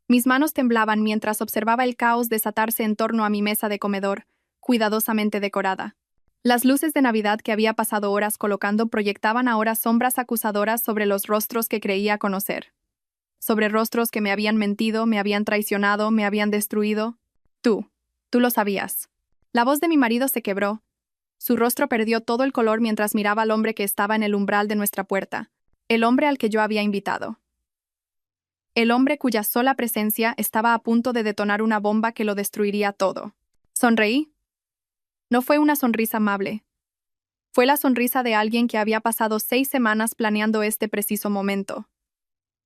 Mis manos temblaban mientras observaba el caos desatarse en torno a mi mesa de comedor, cuidadosamente decorada. Las luces de Navidad que había pasado horas colocando proyectaban ahora sombras acusadoras sobre los rostros que creía conocer. Sobre rostros que me habían mentido, me habían traicionado, me habían destruido. Tú lo sabías. La voz de mi marido se quebró. Su rostro perdió todo el color mientras miraba al hombre que estaba en el umbral de nuestra puerta, el hombre al que yo había invitado. El hombre cuya sola presencia estaba a punto de detonar una bomba que lo destruiría todo. Sonreí. No fue una sonrisa amable. Fue la sonrisa de alguien que había pasado 6 semanas planeando este preciso momento.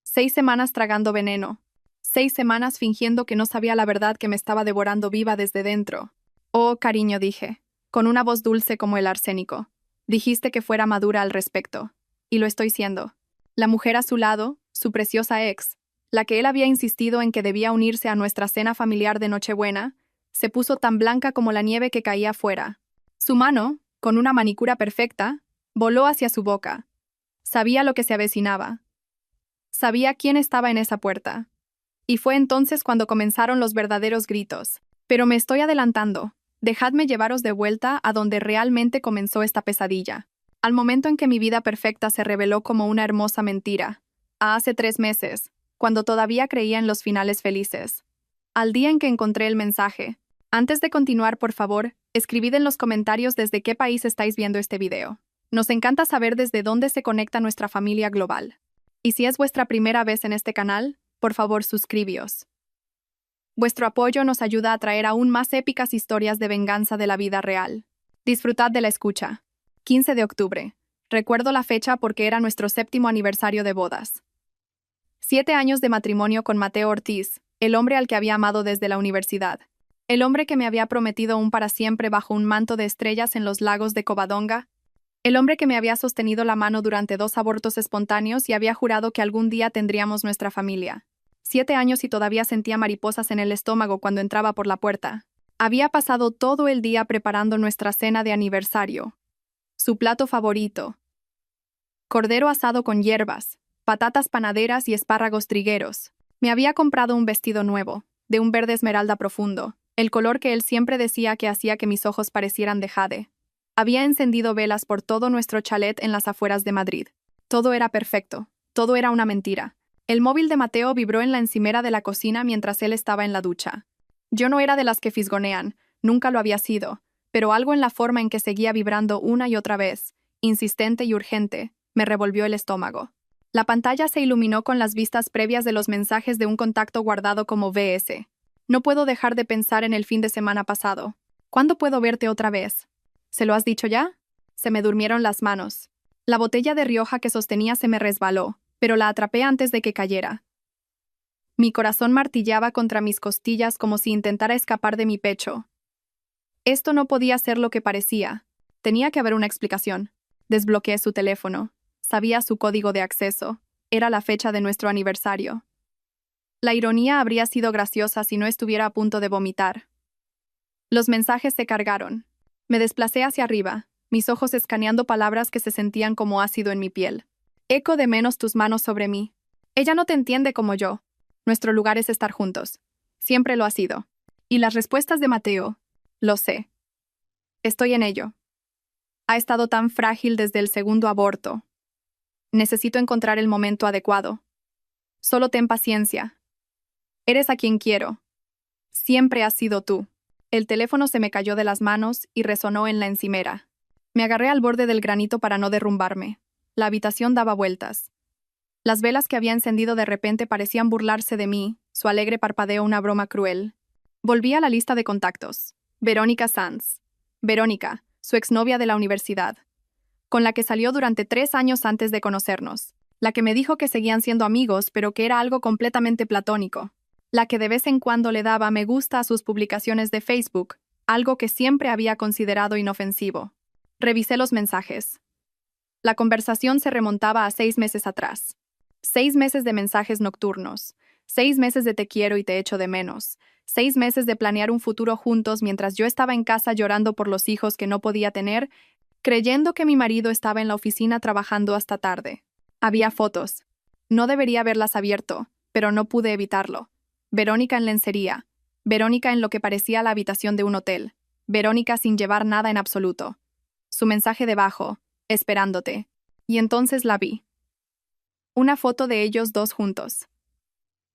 6 semanas tragando veneno. 6 semanas fingiendo que no sabía la verdad que me estaba devorando viva desde dentro. Oh, cariño, dije, con una voz dulce como el arsénico. Dijiste que fuera madura al respecto. Y lo estoy siendo. La mujer a su lado, su preciosa ex, la que él había insistido en que debía unirse a nuestra cena familiar de Nochebuena, se puso tan blanca como la nieve que caía fuera. Su mano, con una manicura perfecta, voló hacia su boca. Sabía lo que se avecinaba. Sabía quién estaba en esa puerta. Y fue entonces cuando comenzaron los verdaderos gritos. Pero me estoy adelantando. Dejadme llevaros de vuelta a donde realmente comenzó esta pesadilla. Al momento en que mi vida perfecta se reveló como una hermosa mentira. A hace 3 meses, cuando todavía creía en los finales felices. Al día en que encontré el mensaje. Antes de continuar, por favor, escribid en los comentarios desde qué país estáis viendo este video. Nos encanta saber desde dónde se conecta nuestra familia global. Y si es vuestra primera vez en este canal, por favor suscribíos. Vuestro apoyo nos ayuda a traer aún más épicas historias de venganza de la vida real. Disfrutad de la escucha. 15 de octubre. Recuerdo la fecha porque era nuestro 7º aniversario de bodas. 7 años de matrimonio con Mateo Ortiz, el hombre al que había amado desde la universidad. El hombre que me había prometido un para siempre bajo un manto de estrellas en los lagos de Covadonga. El hombre que me había sostenido la mano durante 2 abortos espontáneos y había jurado que algún día tendríamos nuestra familia. 7 años y todavía sentía mariposas en el estómago cuando entraba por la puerta. Había pasado todo el día preparando nuestra cena de aniversario. Su plato favorito. Cordero asado con hierbas, patatas panaderas y espárragos trigueros. Me había comprado un vestido nuevo, de un verde esmeralda profundo, el color que él siempre decía que hacía que mis ojos parecieran de jade. Había encendido velas por todo nuestro chalet en las afueras de Madrid. Todo era perfecto, todo era una mentira. El móvil de Mateo vibró en la encimera de la cocina mientras él estaba en la ducha. Yo no era de las que fisgonean, nunca lo había sido, pero algo en la forma en que seguía vibrando una y otra vez, insistente y urgente, me revolvió el estómago. La pantalla se iluminó con las vistas previas de los mensajes de un contacto guardado como VS. No puedo dejar de pensar en el fin de semana pasado. ¿Cuándo puedo verte otra vez? ¿Se lo has dicho ya? Se me durmieron las manos. La botella de Rioja que sostenía se me resbaló, pero la atrapé antes de que cayera. Mi corazón martillaba contra mis costillas como si intentara escapar de mi pecho. Esto no podía ser lo que parecía. Tenía que haber una explicación. Desbloqueé su teléfono. Sabía su código de acceso. Era la fecha de nuestro aniversario. La ironía habría sido graciosa si no estuviera a punto de vomitar. Los mensajes se cargaron. Me desplacé hacia arriba, mis ojos escaneando palabras que se sentían como ácido en mi piel. Eco de menos tus manos sobre mí. Ella no te entiende como yo. Nuestro lugar es estar juntos. Siempre lo ha sido. Y las respuestas de Mateo. Lo sé. Estoy en ello. Ha estado tan frágil desde el segundo aborto. Necesito encontrar el momento adecuado. Solo ten paciencia. Eres a quien quiero. Siempre has sido tú. El teléfono se me cayó de las manos y resonó en la encimera. Me agarré al borde del granito para no derrumbarme. La habitación daba vueltas. Las velas que había encendido de repente parecían burlarse de mí, su alegre parpadeo una broma cruel. Volví a la lista de contactos. Verónica Sanz. Verónica, su exnovia de la universidad, con la que salió durante 3 años antes de conocernos. La que me dijo que seguían siendo amigos, pero que era algo completamente platónico. La que de vez en cuando le daba me gusta a sus publicaciones de Facebook, algo que siempre había considerado inofensivo. Revisé los mensajes. La conversación se remontaba a 6 meses atrás. 6 meses de mensajes nocturnos. 6 meses de te quiero y te echo de menos. 6 meses de planear un futuro juntos mientras yo estaba en casa llorando por los hijos que no podía tener, creyendo que mi marido estaba en la oficina trabajando hasta tarde. Había fotos. No debería haberlas abierto, pero no pude evitarlo. Verónica en lencería. Verónica en lo que parecía la habitación de un hotel. Verónica sin llevar nada en absoluto. Su mensaje debajo, esperándote. Y entonces la vi. Una foto de ellos dos juntos.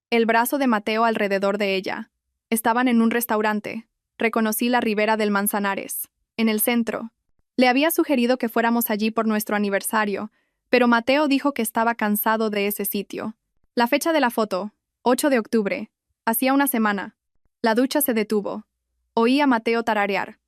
El brazo de Mateo alrededor de ella. Estaban en un restaurante. Reconocí la ribera del Manzanares. En el centro. Le había sugerido que fuéramos allí por nuestro aniversario, pero Mateo dijo que estaba cansado de ese sitio. La fecha de la foto, 8 de octubre. Hacía una semana. La ducha se detuvo. Oí a Mateo tararear.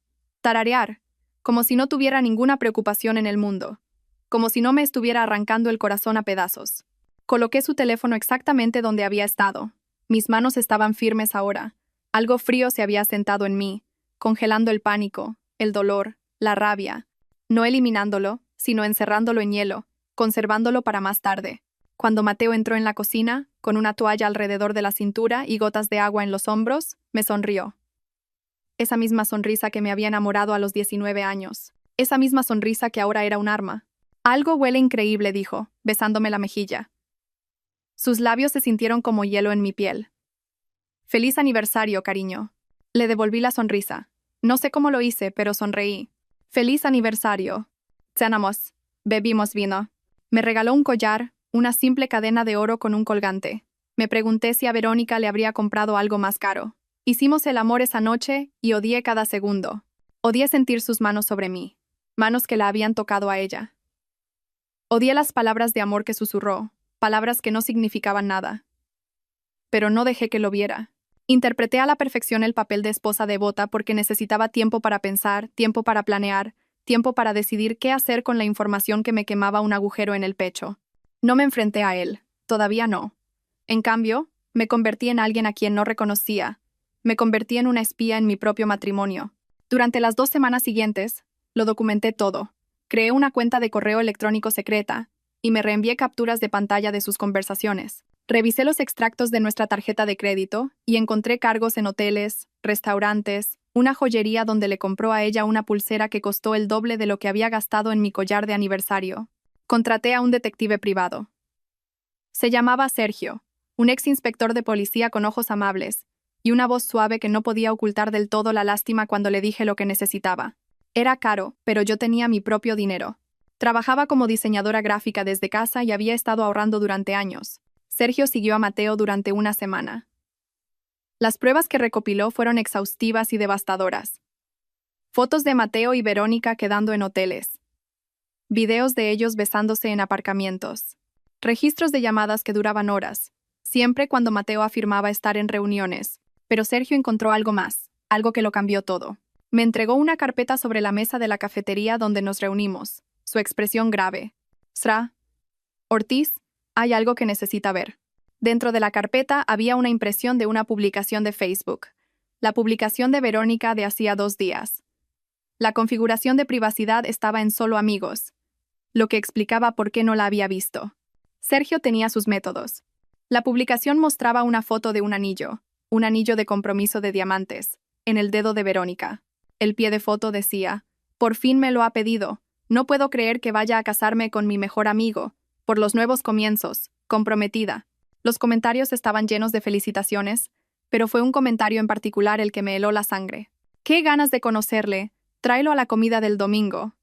Tararear, como si no tuviera ninguna preocupación en el mundo. Como si no me estuviera arrancando el corazón a pedazos. Coloqué su teléfono exactamente donde había estado. Mis manos estaban firmes ahora. Algo frío se había sentado en mí, congelando el pánico, el dolor, la rabia. No eliminándolo, sino encerrándolo en hielo, conservándolo para más tarde. Cuando Mateo entró en la cocina, con una toalla alrededor de la cintura y gotas de agua en los hombros, me sonrió. Esa misma sonrisa que me había enamorado a los 19 años. Esa misma sonrisa que ahora era un arma. Algo huele increíble, dijo, besándome la mejilla. Sus labios se sintieron como hielo en mi piel. Feliz aniversario, cariño. Le devolví la sonrisa. No sé cómo lo hice, pero sonreí. Feliz aniversario. Cenamos. Bebimos vino. Me regaló un collar, una simple cadena de oro con un colgante. Me pregunté si a Verónica le habría comprado algo más caro. Hicimos el amor esa noche y odié cada segundo. Odié sentir sus manos sobre mí. Manos que la habían tocado a ella. Odié las palabras de amor que susurró, palabras que no significaban nada. Pero no dejé que lo viera. Interpreté a la perfección el papel de esposa devota porque necesitaba tiempo para pensar, tiempo para planear, tiempo para decidir qué hacer con la información que me quemaba un agujero en el pecho. No me enfrenté a él, todavía no. En cambio, me convertí en alguien a quien no reconocía. Me convertí en una espía en mi propio matrimonio. Durante las 2 semanas siguientes, lo documenté todo. Creé una cuenta de correo electrónico secreta y me reenvié capturas de pantalla de sus conversaciones. Revisé los extractos de nuestra tarjeta de crédito y encontré cargos en hoteles, restaurantes, una joyería donde le compró a ella una pulsera que costó el doble de lo que había gastado en mi collar de aniversario. Contraté a un detective privado. Se llamaba Sergio, un ex inspector de policía con ojos amables y una voz suave que no podía ocultar del todo la lástima cuando le dije lo que necesitaba. Era caro, pero yo tenía mi propio dinero. Trabajaba como diseñadora gráfica desde casa y había estado ahorrando durante años. Sergio siguió a Mateo durante una semana. Las pruebas que recopiló fueron exhaustivas y devastadoras. Fotos de Mateo y Verónica quedando en hoteles. Videos de ellos besándose en aparcamientos. Registros de llamadas que duraban horas, siempre cuando Mateo afirmaba estar en reuniones. Pero Sergio encontró algo más, algo que lo cambió todo. Me entregó una carpeta sobre la mesa de la cafetería donde nos reunimos. Su expresión grave. Sra. Ortiz, hay algo que necesita ver. Dentro de la carpeta había una impresión de una publicación de Facebook. La publicación de Verónica de hacía 2 días. La configuración de privacidad estaba en solo amigos, lo que explicaba por qué no la había visto. Sergio tenía sus métodos. La publicación mostraba una foto de un anillo de compromiso de diamantes, en el dedo de Verónica. El pie de foto decía, «Por fin me lo ha pedido. No puedo creer que vaya a casarme con mi mejor amigo. Por los nuevos comienzos, comprometida». Los comentarios estaban llenos de felicitaciones, pero fue un comentario en particular el que me heló la sangre. «Qué ganas de conocerle. Tráelo a la comida del domingo».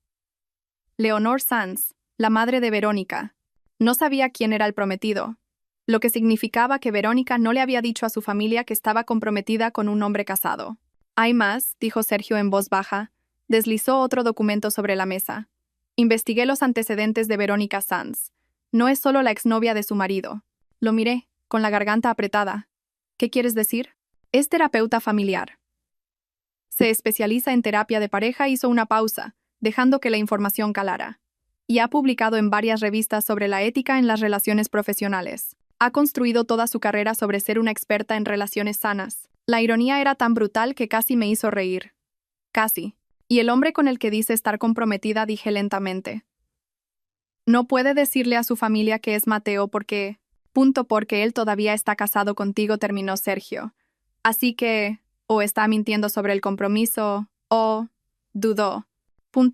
Leonor Sanz, la madre de Verónica. No sabía quién era el prometido, lo que significaba que Verónica no le había dicho a su familia que estaba comprometida con un hombre casado. «Hay más», dijo Sergio en voz baja. Deslizó otro documento sobre la mesa. Investigué los antecedentes de Verónica Sanz. No es solo la exnovia de su marido. Lo miré, con la garganta apretada. «¿Qué quieres decir?» Es terapeuta familiar. Se especializa en terapia de pareja. Hizo una pausa, dejando que la información calara. Y ha publicado en varias revistas sobre la ética en las relaciones profesionales. Ha construido toda su carrera sobre ser una experta en relaciones sanas. La ironía era tan brutal que casi me hizo reír. Casi. Y el hombre con el que dice estar comprometida, dije lentamente. No puede decirle a su familia que es Mateo porque él todavía está casado contigo, terminó Sergio. Así que, o está mintiendo sobre el compromiso, o dudó.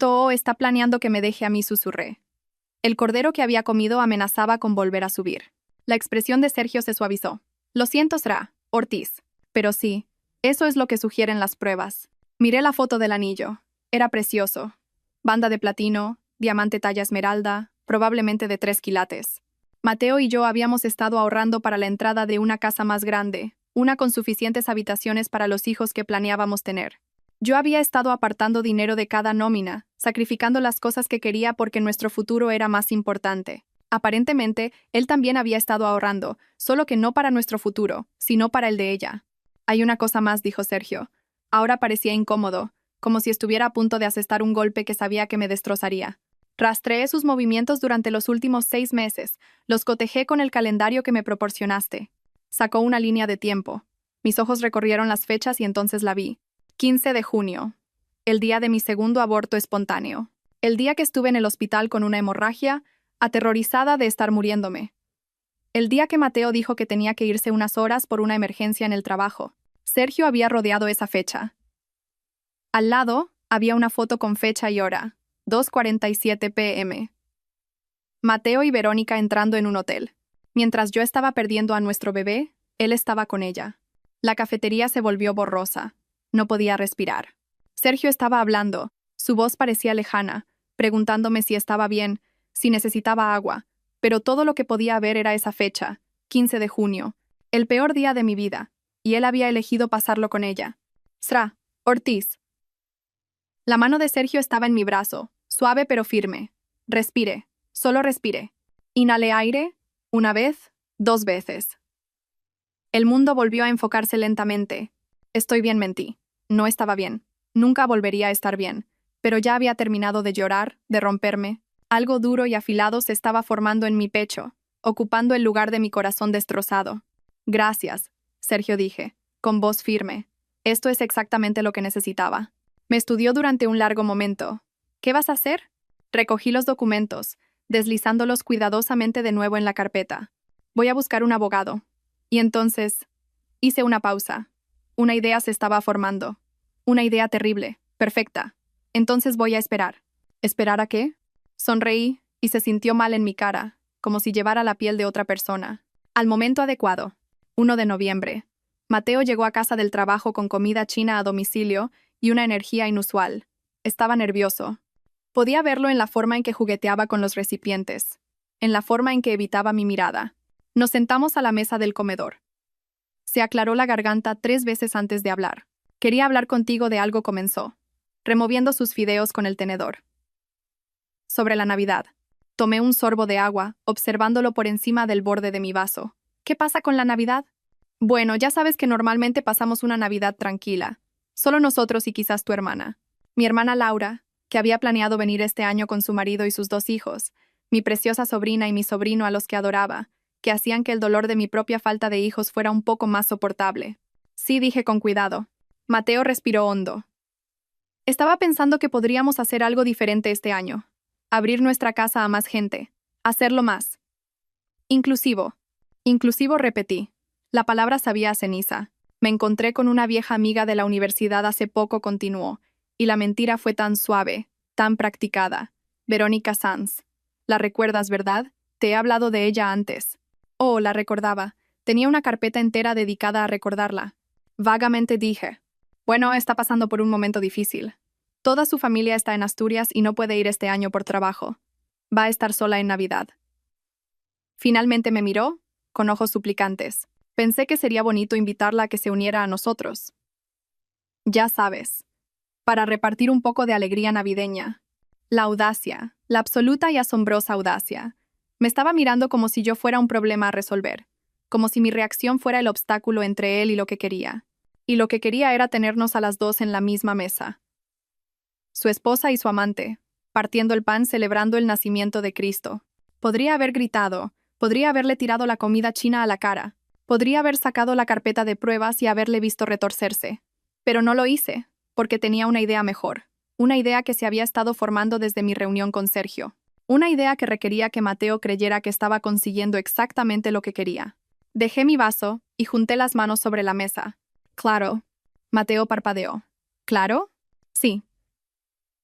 O está planeando que me deje a mí, susurré. El cordero que había comido amenazaba con volver a subir. La expresión de Sergio se suavizó. Lo siento, Sra. Ortiz. Pero sí, eso es lo que sugieren las pruebas. Miré la foto del anillo. Era precioso. Banda de platino, diamante talla esmeralda, probablemente de 3 quilates. Mateo y yo habíamos estado ahorrando para la entrada de una casa más grande, una con suficientes habitaciones para los hijos que planeábamos tener. Yo había estado apartando dinero de cada nómina, sacrificando las cosas que quería porque nuestro futuro era más importante. Aparentemente, él también había estado ahorrando, solo que no para nuestro futuro, sino para el de ella. Hay una cosa más, dijo Sergio. Ahora parecía incómodo, como si estuviera a punto de asestar un golpe que sabía que me destrozaría. Rastreé sus movimientos durante los últimos 6 meses, los cotejé con el calendario que me proporcionaste. Sacó una línea de tiempo. Mis ojos recorrieron las fechas y entonces la vi. 15 de junio. El día de mi segundo aborto espontáneo. El día que estuve en el hospital con una hemorragia, aterrorizada de estar muriéndome. El día que Mateo dijo que tenía que irse unas horas por una emergencia en el trabajo. Sergio había rodeado esa fecha. Al lado, había una foto con fecha y hora. 2:47 p.m. Mateo y Verónica entrando en un hotel. Mientras yo estaba perdiendo a nuestro bebé, él estaba con ella. La cafetería se volvió borrosa. No podía respirar. Sergio estaba hablando. Su voz parecía lejana, preguntándome si estaba bien, si necesitaba agua. Pero todo lo que podía ver era esa fecha, 15 de junio, el peor día de mi vida, y él había elegido pasarlo con ella. Sra, Ortiz. La mano de Sergio estaba en mi brazo, suave pero firme. Respire, solo respire. Inhalé aire, una vez, 2 veces. El mundo volvió a enfocarse lentamente. Estoy bien, mentí. No estaba bien. Nunca volvería a estar bien. Pero ya había terminado de llorar, de romperme. Algo duro y afilado se estaba formando en mi pecho, ocupando el lugar de mi corazón destrozado. Gracias, Sergio dije, con voz firme. Esto es exactamente lo que necesitaba. Me estudió durante un largo momento. ¿Qué vas a hacer? Recogí los documentos, deslizándolos cuidadosamente de nuevo en la carpeta. Voy a buscar un abogado. Y entonces, hice una pausa. Una idea se estaba formando. Una idea terrible, perfecta. Entonces voy a esperar. ¿Esperar a qué? Sonreí, y se sintió mal en mi cara, como si llevara la piel de otra persona. Al momento adecuado. 1 de noviembre. Mateo llegó a casa del trabajo con comida china a domicilio y una energía inusual. Estaba nervioso. Podía verlo en la forma en que jugueteaba con los recipientes, en la forma en que evitaba mi mirada. Nos sentamos a la mesa del comedor. Se aclaró la garganta 3 veces antes de hablar. Quería hablar contigo de algo, comenzó, removiendo sus fideos con el tenedor. Sobre la Navidad. Tomé un sorbo de agua, observándolo por encima del borde de mi vaso. ¿Qué pasa con la Navidad? Bueno, ya sabes que normalmente pasamos una Navidad tranquila. Solo nosotros y quizás tu hermana. Mi hermana Laura, que había planeado venir este año con su marido y sus 2 hijos, mi preciosa sobrina y mi sobrino a los que adoraba, que hacían que el dolor de mi propia falta de hijos fuera un poco más soportable. Sí, dije con cuidado. Mateo respiró hondo. Estaba pensando que podríamos hacer algo diferente este año. Abrir nuestra casa a más gente. Hacerlo más inclusivo. Inclusivo, repetí. La palabra sabía a ceniza. Me encontré con una vieja amiga de la universidad hace poco, continuó, y la mentira fue tan suave, tan practicada. Verónica Sanz. La recuerdas, ¿verdad? Te he hablado de ella antes. Oh, la recordaba. Tenía una carpeta entera dedicada a recordarla. Vagamente dije. Bueno, está pasando por un momento difícil. Toda su familia está en Asturias y no puede ir este año por trabajo. Va a estar sola en Navidad. Finalmente me miró, con ojos suplicantes. Pensé que sería bonito invitarla a que se uniera a nosotros. Ya sabes. Para repartir un poco de alegría navideña. La audacia, la absoluta y asombrosa audacia. Me estaba mirando como si yo fuera un problema a resolver, como si mi reacción fuera el obstáculo entre él y lo que quería. Y lo que quería era tenernos a las 2 en la misma mesa. Su esposa y su amante, partiendo el pan celebrando el nacimiento de Cristo. Podría haber gritado, podría haberle tirado la comida china a la cara, podría haber sacado la carpeta de pruebas y haberle visto retorcerse. Pero no lo hice, porque tenía una idea mejor, una idea que se había estado formando desde mi reunión con Sergio, una idea que requería que Mateo creyera que estaba consiguiendo exactamente lo que quería. Dejé mi vaso y junté las manos sobre la mesa. Claro. Mateo parpadeó. ¿Claro? Sí.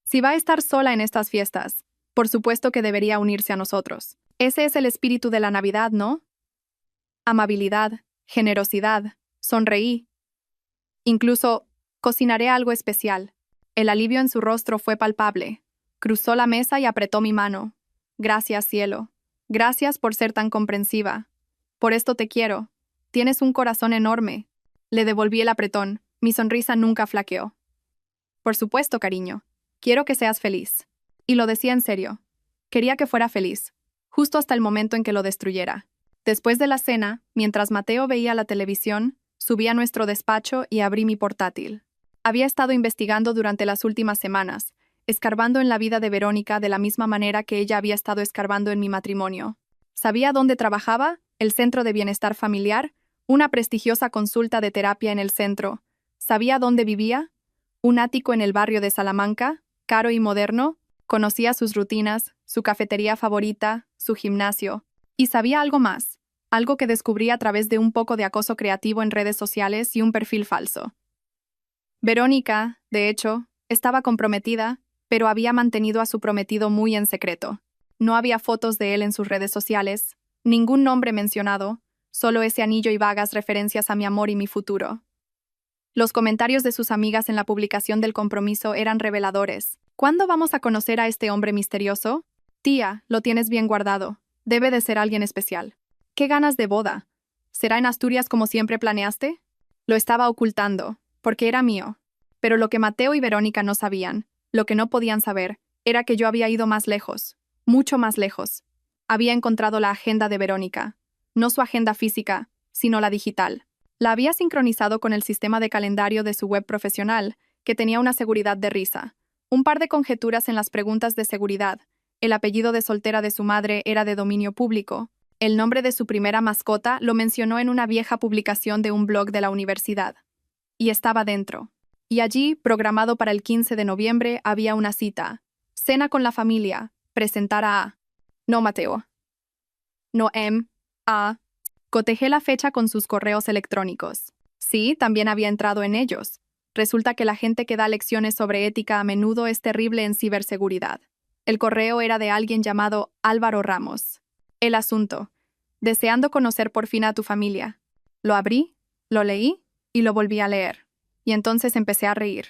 Si va a estar sola en estas fiestas, por supuesto que debería unirse a nosotros. Ese es el espíritu de la Navidad, ¿no? Amabilidad, generosidad, Sonreí. Incluso, cocinaré algo especial. El alivio en su rostro fue palpable. Cruzó la mesa y apretó mi mano. Gracias, cielo. Gracias por ser tan comprensiva. Por esto te quiero. Tienes un corazón enorme. Le devolví el apretón. Mi sonrisa nunca flaqueó. Por supuesto, cariño. Quiero que seas feliz. Y lo decía en serio. Quería que fuera feliz, justo hasta el momento en que lo destruyera. Después de la cena, mientras Mateo veía la televisión, subí a nuestro despacho y abrí mi portátil. Había estado investigando durante las últimas semanas, escarbando en la vida de Verónica de la misma manera que ella había estado escarbando en mi matrimonio. Sabía dónde trabajaba, el Centro de Bienestar Familiar, una prestigiosa consulta de terapia en el centro. Sabía dónde vivía, un ático en el barrio de Salamanca, caro y moderno. Conocía sus rutinas, su cafetería favorita, su gimnasio. Y sabía algo más, algo que descubrí a través de un poco de acoso creativo en redes sociales y un perfil falso. Verónica, de hecho, estaba comprometida, pero había mantenido a su prometido muy en secreto. No había fotos de él en sus redes sociales, ningún nombre mencionado, solo ese anillo y vagas referencias a mi amor y mi futuro. Los comentarios de sus amigas en la publicación del compromiso eran reveladores. ¿Cuándo vamos a conocer a este hombre misterioso? Tía, lo tienes bien guardado. Debe de ser alguien especial. ¿Qué ganas de boda? ¿Será en Asturias como siempre planeaste? Lo estaba ocultando, porque era mío. Pero lo que Mateo y Verónica no sabían, lo que no podían saber, era que yo había ido más lejos, mucho más lejos. Había encontrado la agenda de Verónica. No su agenda física, sino la digital. La había sincronizado con el sistema de calendario de su web profesional, que tenía una seguridad de risa. Un par de conjeturas en las preguntas de seguridad. El apellido de soltera de su madre era de dominio público. El nombre de su primera mascota lo mencionó en una vieja publicación de un blog de la universidad. Y estaba dentro. Y allí, programado para el 15 de noviembre, había una cita. Cena con la familia. Presentar a... No, Mateo. No, a... Cotejé la fecha con sus correos electrónicos. Sí, también había entrado en ellos. Resulta que la gente que da lecciones sobre ética a menudo es terrible en ciberseguridad. El correo era de alguien llamado Álvaro Ramos. El asunto. Deseando conocer por fin a tu familia. Lo abrí, lo leí y lo volví a leer. Y entonces empecé a reír.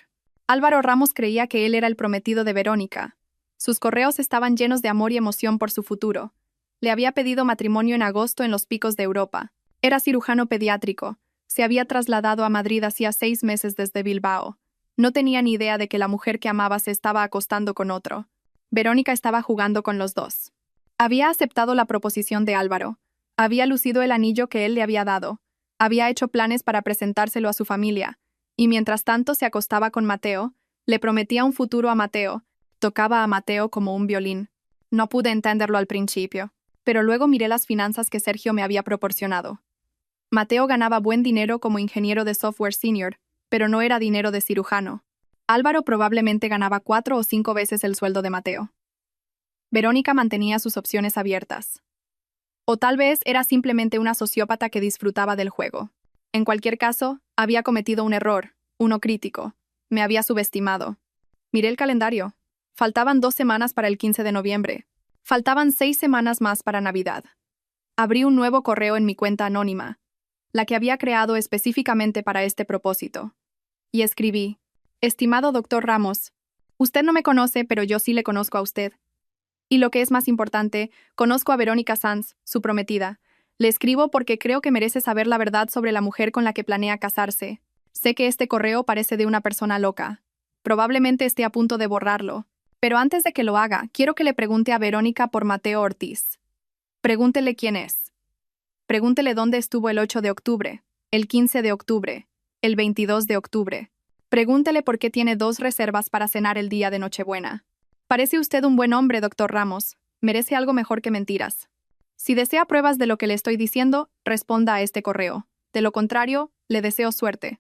Álvaro Ramos creía que él era el prometido de Verónica. Sus correos estaban llenos de amor y emoción por su futuro. Le había pedido matrimonio en agosto en los picos de Europa. Era cirujano pediátrico. Se había trasladado a Madrid hacía 6 meses desde Bilbao. No tenía ni idea de que la mujer que amaba se estaba acostando con otro. Verónica estaba jugando con los dos. Había aceptado la proposición de Álvaro. Había lucido el anillo que él le había dado. Había hecho planes para presentárselo a su familia. Y mientras tanto se acostaba con Mateo, le prometía un futuro a Mateo. Tocaba a Mateo como un violín. No pude entenderlo al principio. Pero luego miré las finanzas que Sergio me había proporcionado. Mateo ganaba buen dinero como ingeniero de software senior, pero no era dinero de cirujano. Álvaro probablemente ganaba 4 o 5 veces el sueldo de Mateo. Verónica mantenía sus opciones abiertas. O tal vez era simplemente una sociópata que disfrutaba del juego. En cualquier caso, había cometido un error, uno crítico. Me había subestimado. Miré el calendario. Faltaban 2 semanas para el 15 de noviembre. Faltaban 6 semanas más para Navidad. Abrí un nuevo correo en mi cuenta anónima, la que había creado específicamente para este propósito. Y escribí: Estimado doctor Ramos, usted no me conoce, pero yo sí le conozco a usted. Y lo que es más importante, conozco a Verónica Sanz, su prometida. Le escribo porque creo que merece saber la verdad sobre la mujer con la que planea casarse. Sé que este correo parece de una persona loca. Probablemente esté a punto de borrarlo. Pero antes de que lo haga, quiero que le pregunte a Verónica por Mateo Ortiz. Pregúntele quién es. Pregúntele dónde estuvo el 8 de octubre, el 15 de octubre, el 22 de octubre. Pregúntele por qué tiene 2 reservas para cenar el día de Nochebuena. Parece usted un buen hombre, doctor Ramos. Merece algo mejor que mentiras. Si desea pruebas de lo que le estoy diciendo, responda a este correo. De lo contrario, le deseo suerte.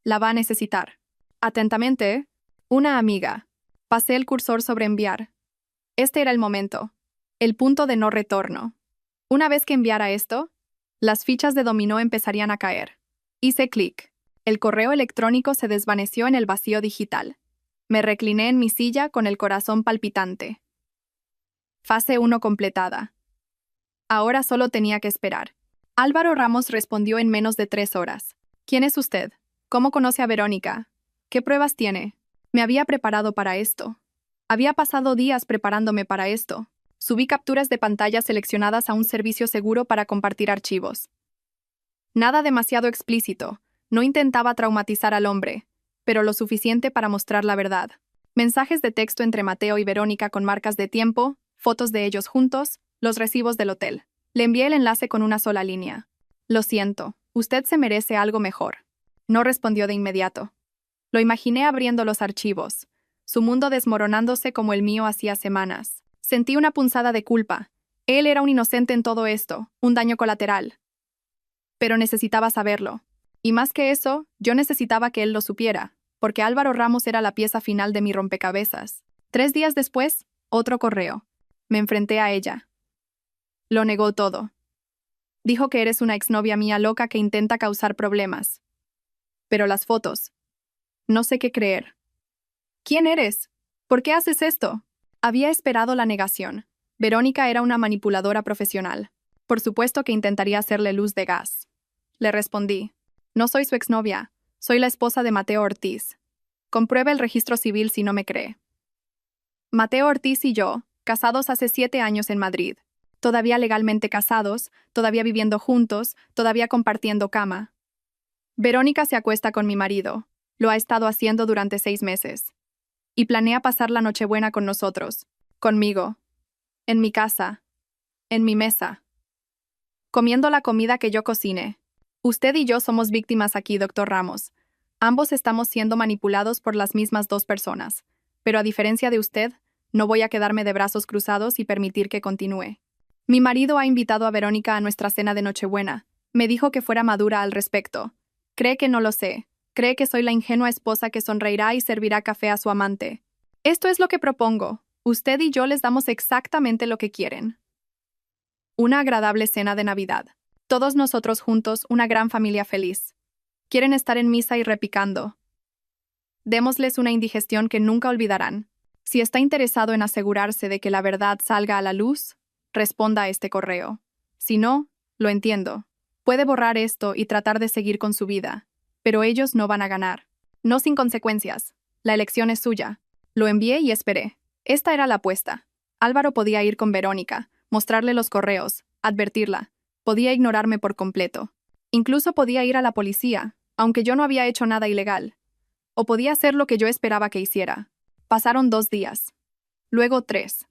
La va a necesitar. Atentamente, una amiga. Pasé el cursor sobre enviar. Este era el momento. El punto de no retorno. Una vez que enviara esto, las fichas de dominó empezarían a caer. Hice clic. El correo electrónico se desvaneció en el vacío digital. Me recliné en mi silla con el corazón palpitante. Fase 1 completada. Ahora solo tenía que esperar. Álvaro Ramos respondió en menos de 3 horas. ¿Quién es usted? ¿Cómo conoce a Verónica? ¿Qué pruebas tiene? Me había preparado para esto. Había pasado días preparándome para esto. Subí capturas de pantalla seleccionadas a un servicio seguro para compartir archivos. Nada demasiado explícito. No intentaba traumatizar al hombre, pero lo suficiente para mostrar la verdad. Mensajes de texto entre Mateo y Verónica con marcas de tiempo, fotos de ellos juntos, los recibos del hotel. Le envié el enlace con una sola línea. Lo siento, usted se merece algo mejor. No respondió de inmediato. Lo imaginé abriendo los archivos, su mundo desmoronándose como el mío hacía semanas. Sentí una punzada de culpa. Él era un inocente en todo esto, un daño colateral. Pero necesitaba saberlo. Y más que eso, yo necesitaba que él lo supiera, porque Álvaro Ramos era la pieza final de mi rompecabezas. 3 días después, otro correo. Me enfrenté a ella. Lo negó todo. Dijo que eres una exnovia mía loca que intenta causar problemas. Pero las fotos. No sé qué creer. ¿Quién eres? ¿Por qué haces esto? Había esperado la negación. Verónica era una manipuladora profesional. Por supuesto que intentaría hacerle luz de gas. Le respondí. No soy su exnovia. Soy la esposa de Mateo Ortiz. Compruebe el registro civil si no me cree. Mateo Ortiz y yo, casados hace 7 años en Madrid. Todavía legalmente casados, todavía viviendo juntos, todavía compartiendo cama. Verónica se acuesta con mi marido. Lo ha estado haciendo durante 6 meses. Y planea pasar la Nochebuena con nosotros. Conmigo. En mi casa. En mi mesa. Comiendo la comida que yo cocine. Usted y yo somos víctimas aquí, doctor Ramos. Ambos estamos siendo manipulados por las mismas 2 personas. Pero a diferencia de usted, no voy a quedarme de brazos cruzados y permitir que continúe. Mi marido ha invitado a Verónica a nuestra cena de Nochebuena. Me dijo que fuera madura al respecto. Cree que no lo sé. Cree que soy la ingenua esposa que sonreirá y servirá café a su amante. Esto es lo que propongo. Usted y yo les damos exactamente lo que quieren. Una agradable cena de Navidad. Todos nosotros juntos, una gran familia feliz. Quieren estar en misa y repicando. Démosles una indigestión que nunca olvidarán. Si está interesado en asegurarse de que la verdad salga a la luz, responda a este correo. Si no, lo entiendo. Puede borrar esto y tratar de seguir con su vida. Pero ellos no van a ganar. No sin consecuencias. La elección es suya. Lo envié y esperé. Esta era la apuesta. Álvaro podía ir con Verónica, mostrarle los correos, advertirla. Podía ignorarme por completo. Incluso podía ir a la policía, aunque yo no había hecho nada ilegal. O podía hacer lo que yo esperaba que hiciera. Pasaron 2 días. Luego 3.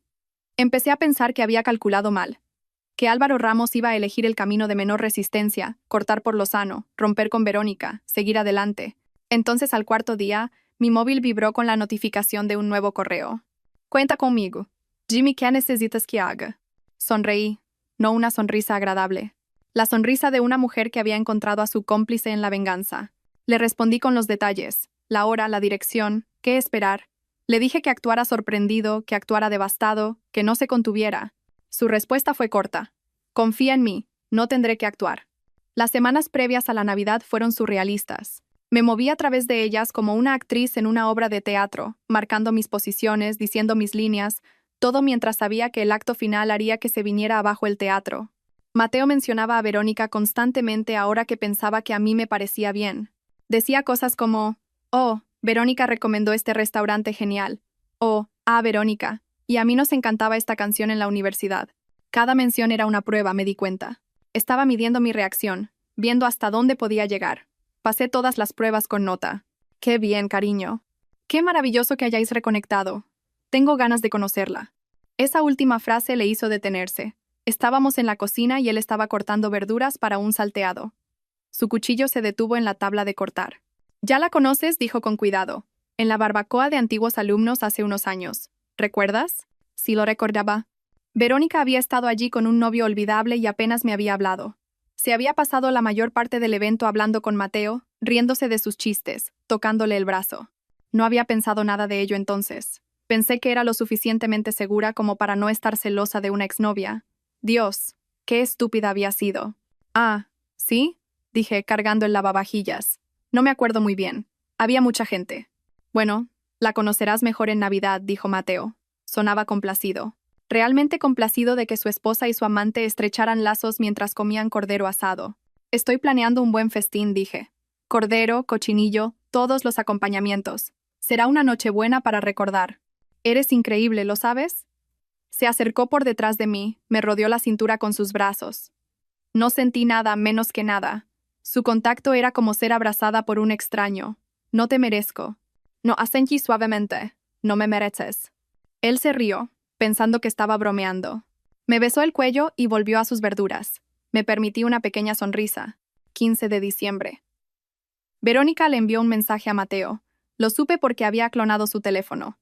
Empecé a pensar que había calculado mal. Que Álvaro Ramos iba a elegir el camino de menor resistencia, cortar por lo sano, romper con Verónica, seguir adelante. Entonces al 4.º día, mi móvil vibró con la notificación de un nuevo correo. Cuenta conmigo. Jimmy, ¿qué necesitas que haga? Sonreí, no una sonrisa agradable. La sonrisa de una mujer que había encontrado a su cómplice en la venganza. Le respondí con los detalles, la hora, la dirección, qué esperar. Le dije que actuara sorprendido, que actuara devastado, que no se contuviera. Su respuesta fue corta. Confía en mí, no tendré que actuar. Las semanas previas a la Navidad fueron surrealistas. Me moví a través de ellas como una actriz en una obra de teatro, marcando mis posiciones, diciendo mis líneas, todo mientras sabía que el acto final haría que se viniera abajo el teatro. Mateo mencionaba a Verónica constantemente ahora que pensaba que a mí me parecía bien. Decía cosas como, oh, Verónica recomendó este restaurante genial. O, Verónica. Y a mí nos encantaba esta canción en la universidad. Cada mención era una prueba, me di cuenta. Estaba midiendo mi reacción, viendo hasta dónde podía llegar. Pasé todas las pruebas con nota. Qué bien, cariño. Qué maravilloso que hayáis reconectado. Tengo ganas de conocerla. Esa última frase le hizo detenerse. Estábamos en la cocina y él estaba cortando verduras para un salteado. Su cuchillo se detuvo en la tabla de cortar. «¿Ya la conoces?», dijo con cuidado. «En la barbacoa de antiguos alumnos hace unos años. ¿Recuerdas?». Sí lo recordaba. Verónica había estado allí con un novio olvidable y apenas me había hablado. Se había pasado la mayor parte del evento hablando con Mateo, riéndose de sus chistes, tocándole el brazo. No había pensado nada de ello entonces. Pensé que era lo suficientemente segura como para no estar celosa de una exnovia. Dios, qué estúpida había sido. ¿Sí?, dije, cargando el lavavajillas. No me acuerdo muy bien. Había mucha gente. Bueno, la conocerás mejor en Navidad, dijo Mateo. Sonaba complacido. realmente complacido de que su esposa y su amante estrecharan lazos mientras comían cordero asado. Estoy planeando un buen festín, dije. Cordero, cochinillo, todos los acompañamientos. Será una noche buena para recordar. Eres increíble, ¿lo sabes? Se acercó por detrás de mí, me rodeó la cintura con sus brazos. No sentí nada menos que nada. Su contacto era como ser abrazada por un extraño. No te merezco. No, asentí suavemente. No me mereces. Él se rió, pensando que estaba bromeando. Me besó el cuello y volvió a sus verduras. Me permití una pequeña sonrisa. 15 de diciembre. Verónica le envió un mensaje a Mateo. Lo supe porque había clonado su teléfono.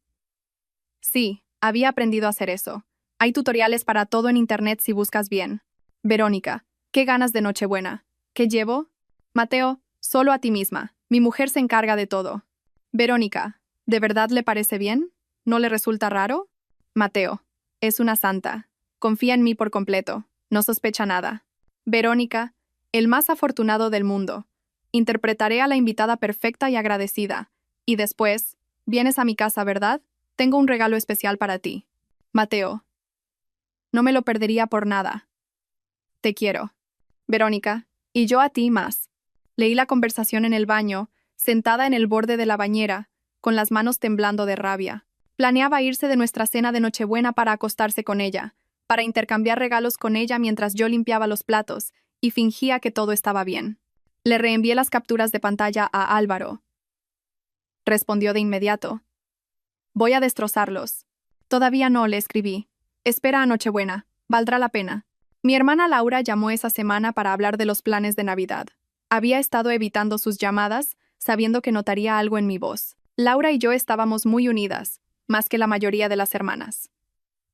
Sí, había aprendido a hacer eso. Hay tutoriales para todo en internet si buscas bien. Verónica, ¿qué ganas de Nochebuena? ¿Qué llevo? Mateo, solo a ti misma. Mi mujer se encarga de todo. Verónica, ¿de verdad le parece bien? ¿No le resulta raro? Mateo, es una santa. Confía en mí por completo. No sospecha nada. Verónica, el más afortunado del mundo. Interpretaré a la invitada perfecta y agradecida. Y después, vienes a mi casa, ¿verdad? Tengo un regalo especial para ti. Mateo, no me lo perdería por nada. Te quiero. Verónica, y yo a ti más. Leí la conversación en el baño, sentada en el borde de la bañera, con las manos temblando de rabia. Planeaba irse de nuestra cena de Nochebuena para acostarse con ella, para intercambiar regalos con ella mientras yo limpiaba los platos y fingía que todo estaba bien. Le reenvié las capturas de pantalla a Álvaro. Respondió de inmediato. Voy a destrozarlos. Todavía no, le escribí. Espera a Nochebuena, valdrá la pena. Mi hermana Laura llamó esa semana para hablar de los planes de Navidad. Había estado evitando sus llamadas, sabiendo que notaría algo en mi voz. Laura y yo estábamos muy unidas, más que la mayoría de las hermanas.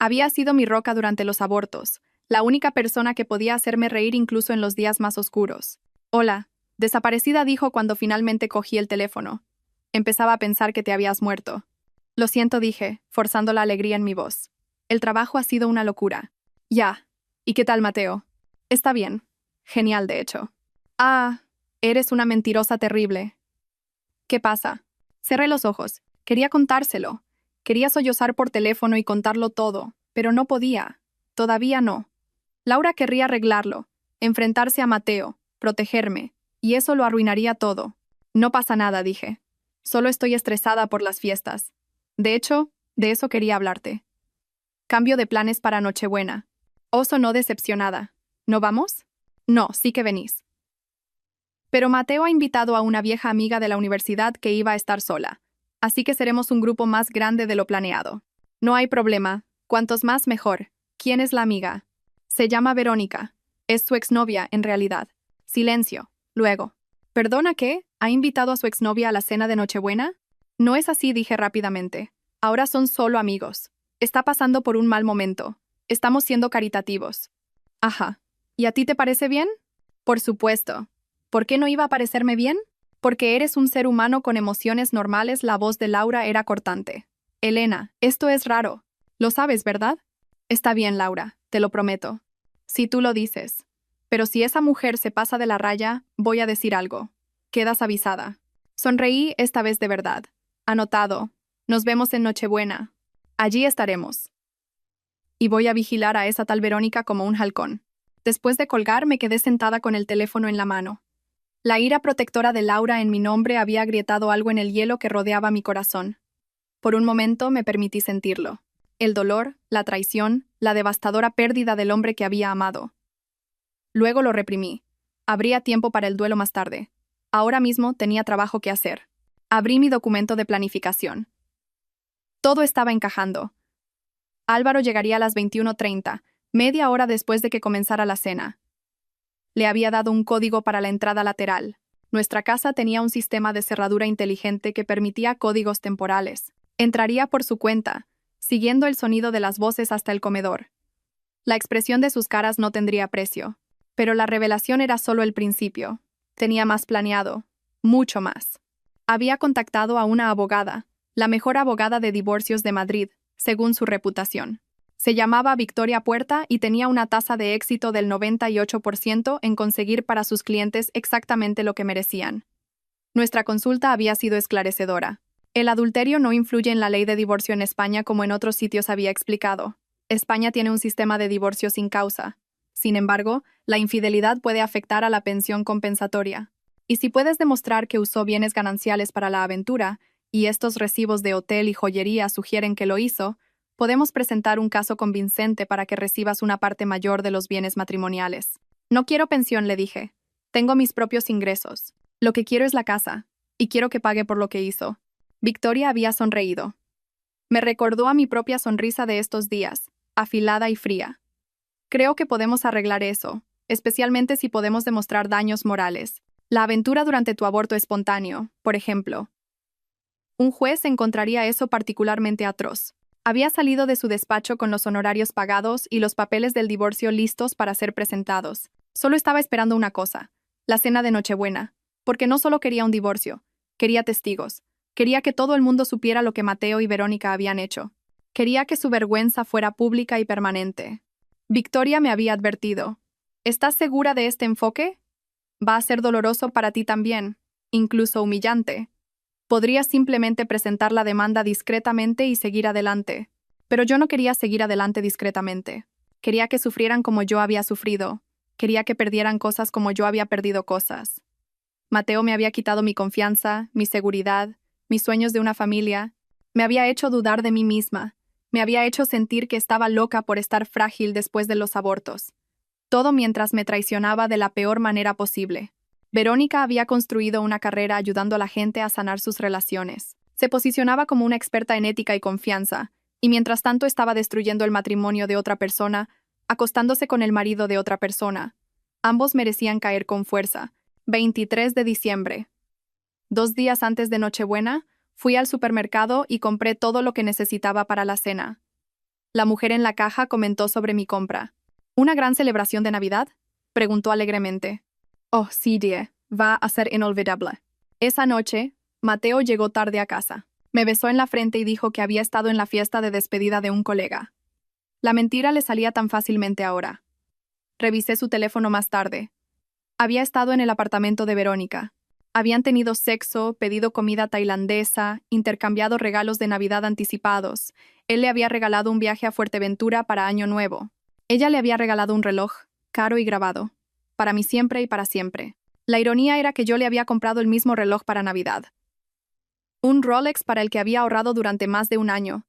Había sido mi roca durante los abortos, la única persona que podía hacerme reír incluso en los días más oscuros. Hola, desaparecida, dijo cuando finalmente cogí el teléfono. Empezaba a pensar que te habías muerto. Lo siento, dije, forzando la alegría en mi voz. El trabajo ha sido una locura. Ya. ¿Y qué tal, Mateo? Está bien. Genial, de hecho. Ah, eres una mentirosa terrible. ¿Qué pasa? Cerré los ojos. Quería contárselo. Quería sollozar por teléfono y contarlo todo, pero no podía. Todavía no. Laura querría arreglarlo, enfrentarse a Mateo, protegerme, y eso lo arruinaría todo. No pasa nada, dije. Solo estoy estresada por las fiestas. De hecho, de eso quería hablarte. Cambio de planes para Nochebuena. Sonó decepcionada. ¿No vamos? No, sí que venís. Pero Mateo ha invitado a una vieja amiga de la universidad que iba a estar sola, así que seremos un grupo más grande de lo planeado. No hay problema, cuantos más mejor. ¿Quién es la amiga? Se llama Verónica. Es su exnovia, en realidad. Silencio. Luego. ¿Perdona qué? ¿Ha invitado a su exnovia a la cena de Nochebuena? No es así, dije rápidamente. Ahora son solo amigos. Está pasando por un mal momento. Estamos siendo caritativos. Ajá. ¿Y a ti te parece bien? Por supuesto. ¿Por qué no iba a parecerme bien? Porque eres un ser humano con emociones normales. La voz de Laura era cortante. Elena, esto es raro. Lo sabes, ¿verdad? Está bien, Laura, te lo prometo. Si tú lo dices. Pero si esa mujer se pasa de la raya, voy a decir algo. Quedas avisada. Sonreí esta vez de verdad. Anotado. Nos vemos en Nochebuena. Allí estaremos. Y voy a vigilar a esa tal Verónica como un halcón. Después de colgar, me quedé sentada con el teléfono en la mano. La ira protectora de Laura en mi nombre había agrietado algo en el hielo que rodeaba mi corazón. Por un momento me permití sentirlo. El dolor, la traición, la devastadora pérdida del hombre que había amado. Luego lo reprimí. Habría tiempo para el duelo más tarde. Ahora mismo tenía trabajo que hacer. Abrí mi documento de planificación. Todo estaba encajando. Álvaro llegaría a las 21:30, media hora después de que comenzara la cena. Le había dado un código para la entrada lateral. Nuestra casa tenía un sistema de cerradura inteligente que permitía códigos temporales. Entraría por su cuenta, siguiendo el sonido de las voces hasta el comedor. La expresión de sus caras no tendría precio, pero la revelación era solo el principio. Tenía más planeado, mucho más. Había contactado a una abogada, la mejor abogada de divorcios de Madrid, según su reputación. Se llamaba Victoria Puerta y tenía una tasa de éxito del 98% en conseguir para sus clientes exactamente lo que merecían. Nuestra consulta había sido esclarecedora. El adulterio no influye en la ley de divorcio en España como en otros sitios había explicado. España tiene un sistema de divorcio sin causa. Sin embargo, la infidelidad puede afectar a la pensión compensatoria. Y si puedes demostrar que usó bienes gananciales para la aventura, y estos recibos de hotel y joyería sugieren que lo hizo, podemos presentar un caso convincente para que recibas una parte mayor de los bienes matrimoniales. No quiero pensión, le dije. Tengo mis propios ingresos. Lo que quiero es la casa, y quiero que pague por lo que hizo. Victoria había sonreído. Me recordó a mi propia sonrisa de estos días, afilada y fría. Creo que podemos arreglar eso, especialmente si podemos demostrar daños morales. La aventura durante tu aborto espontáneo, por ejemplo. Un juez encontraría eso particularmente atroz. Había salido de su despacho con los honorarios pagados y los papeles del divorcio listos para ser presentados. Solo estaba esperando una cosa, la cena de Nochebuena, porque no solo quería un divorcio, quería testigos. Quería que todo el mundo supiera lo que Mateo y Verónica habían hecho. Quería que su vergüenza fuera pública y permanente. Victoria me había advertido. ¿Estás segura de este enfoque? Va a ser doloroso para ti también, incluso humillante. Podrías simplemente presentar la demanda discretamente y seguir adelante. Pero yo no quería seguir adelante discretamente. Quería que sufrieran como yo había sufrido. Quería que perdieran cosas como yo había perdido cosas. Mateo me había quitado mi confianza, mi seguridad, mis sueños de una familia. Me había hecho dudar de mí misma. Me había hecho sentir que estaba loca por estar frágil después de los abortos. Todo mientras me traicionaba de la peor manera posible. Verónica había construido una carrera ayudando a la gente a sanar sus relaciones. Se posicionaba como una experta en ética y confianza, y mientras tanto estaba destruyendo el matrimonio de otra persona, acostándose con el marido de otra persona. Ambos merecían caer con fuerza. 23 de diciembre. 2 días antes de Nochebuena, fui al supermercado y compré todo lo que necesitaba para la cena. La mujer en la caja comentó sobre mi compra. ¿Una gran celebración de Navidad?, preguntó alegremente. Oh, sí, die, va a ser inolvidable. Esa noche, Mateo llegó tarde a casa. Me besó en la frente y dijo que había estado en la fiesta de despedida de un colega. La mentira le salía tan fácilmente ahora. Revisé su teléfono más tarde. Había estado en el apartamento de Verónica. Habían tenido sexo, pedido comida tailandesa, intercambiado regalos de Navidad anticipados. Él le había regalado un viaje a Fuerteventura para Año Nuevo. Ella le había regalado un reloj, caro y grabado. Para mí siempre y para siempre. La ironía era que yo le había comprado el mismo reloj para Navidad. Un Rolex para el que había ahorrado durante más de un año.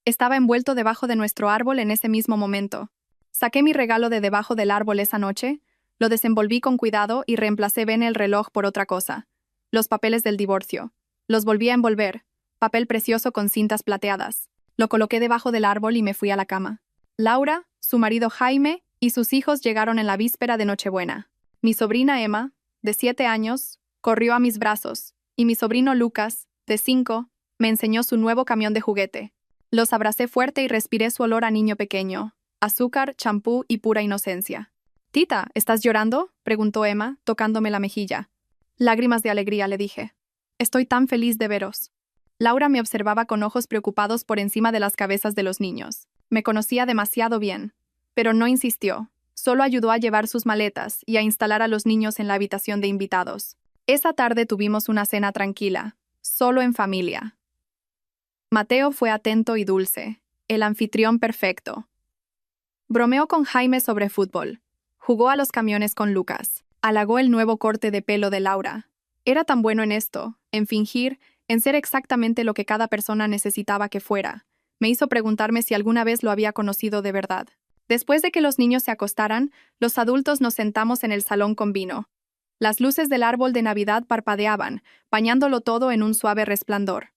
Estaba envuelto debajo de nuestro árbol en ese mismo momento. Saqué mi regalo de debajo del árbol esa noche, lo desenvolví con cuidado y reemplacé bien el reloj por otra cosa. Los papeles del divorcio. Los volví a envolver, papel precioso con cintas plateadas. Lo coloqué debajo del árbol y me fui a la cama. Laura, su marido Jaime y sus hijos llegaron en la víspera de Nochebuena. Mi sobrina Emma, de 7 años, corrió a mis brazos, y mi sobrino Lucas, de 5, me enseñó su nuevo camión de juguete. Los abracé fuerte y respiré su olor a niño pequeño, azúcar, champú y pura inocencia. «Tita, ¿estás llorando?», preguntó Emma, tocándome la mejilla. «Lágrimas de alegría», le dije. «Estoy tan feliz de veros». Laura me observaba con ojos preocupados por encima de las cabezas de los niños. Me conocía demasiado bien. Pero no insistió. Solo ayudó a llevar sus maletas y a instalar a los niños en la habitación de invitados. Esa tarde tuvimos una cena tranquila, solo en familia. Mateo fue atento y dulce, el anfitrión perfecto. Bromeó con Jaime sobre fútbol. Jugó a los camiones con Lucas. Halagó el nuevo corte de pelo de Laura. Era tan bueno en esto, en fingir, en ser exactamente lo que cada persona necesitaba que fuera. Me hizo preguntarme si alguna vez lo había conocido de verdad. Después de que los niños se acostaran, los adultos nos sentamos en el salón con vino. Las luces del árbol de Navidad parpadeaban, bañándolo todo en un suave resplandor.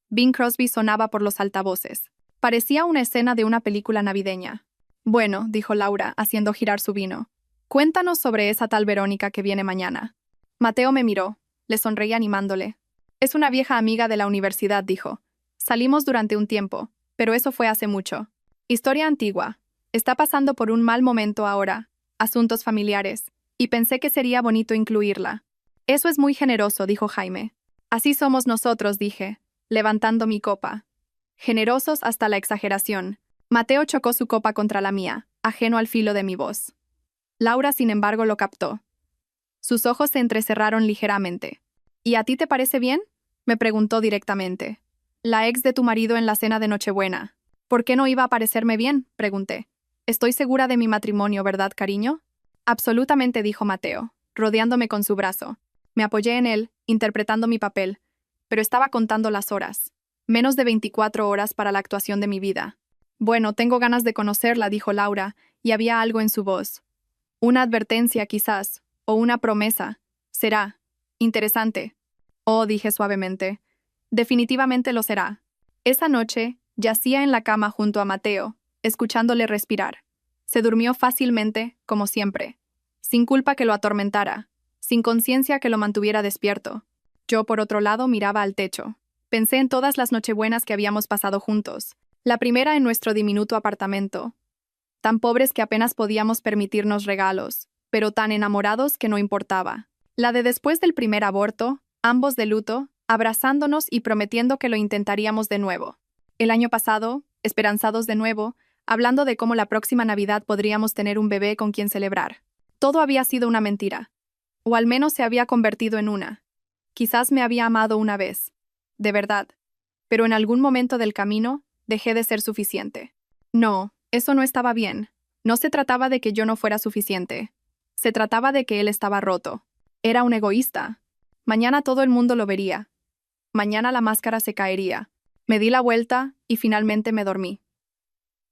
Bing Crosby sonaba por los altavoces. Parecía una escena de una película navideña. «Bueno», dijo Laura, haciendo girar su vino. «Cuéntanos sobre esa tal Verónica que viene mañana». Mateo me miró. Le sonreí animándole. «Es una vieja amiga de la universidad», dijo. «Salimos durante un tiempo, pero eso fue hace mucho. Historia antigua. Está pasando por un mal momento ahora, asuntos familiares, y pensé que sería bonito incluirla». «Eso es muy generoso», dijo Jaime. «Así somos nosotros», dije, levantando mi copa. Generosos hasta la exageración. Mateo chocó su copa contra la mía, ajeno al filo de mi voz. Laura, sin embargo, lo captó. Sus ojos se entrecerraron ligeramente. «¿Y a ti te parece bien?», me preguntó directamente. «La ex de tu marido en la cena de Nochebuena». ¿Por qué no iba a parecerme bien?, pregunté. Estoy segura de mi matrimonio, ¿verdad, cariño? Absolutamente, dijo Mateo, rodeándome con su brazo. Me apoyé en él, interpretando mi papel, pero estaba contando las horas. Menos de 24 horas para la actuación de mi vida. Bueno, tengo ganas de conocerla, dijo Laura, y había algo en su voz. Una advertencia, quizás, o una promesa. Será. Interesante. Oh, dije suavemente. Definitivamente lo será. Esa noche, yacía en la cama junto a Mateo, escuchándole respirar. Se durmió fácilmente, como siempre. Sin culpa que lo atormentara. Sin conciencia que lo mantuviera despierto. Yo, por otro lado, miraba al techo. Pensé en todas las nochebuenas que habíamos pasado juntos. La primera en nuestro diminuto apartamento. Tan pobres que apenas podíamos permitirnos regalos, pero tan enamorados que no importaba. La de después del primer aborto, ambos de luto, abrazándonos y prometiendo que lo intentaríamos de nuevo. El año pasado, esperanzados de nuevo, hablando de cómo la próxima Navidad podríamos tener un bebé con quien celebrar. Todo había sido una mentira. O al menos se había convertido en una. Quizás me había amado una vez. De verdad. Pero en algún momento del camino, dejé de ser suficiente. No, eso no estaba bien. No se trataba de que yo no fuera suficiente. Se trataba de que él estaba roto. Era un egoísta. Mañana todo el mundo lo vería. Mañana la máscara se caería. Me di la vuelta y finalmente me dormí.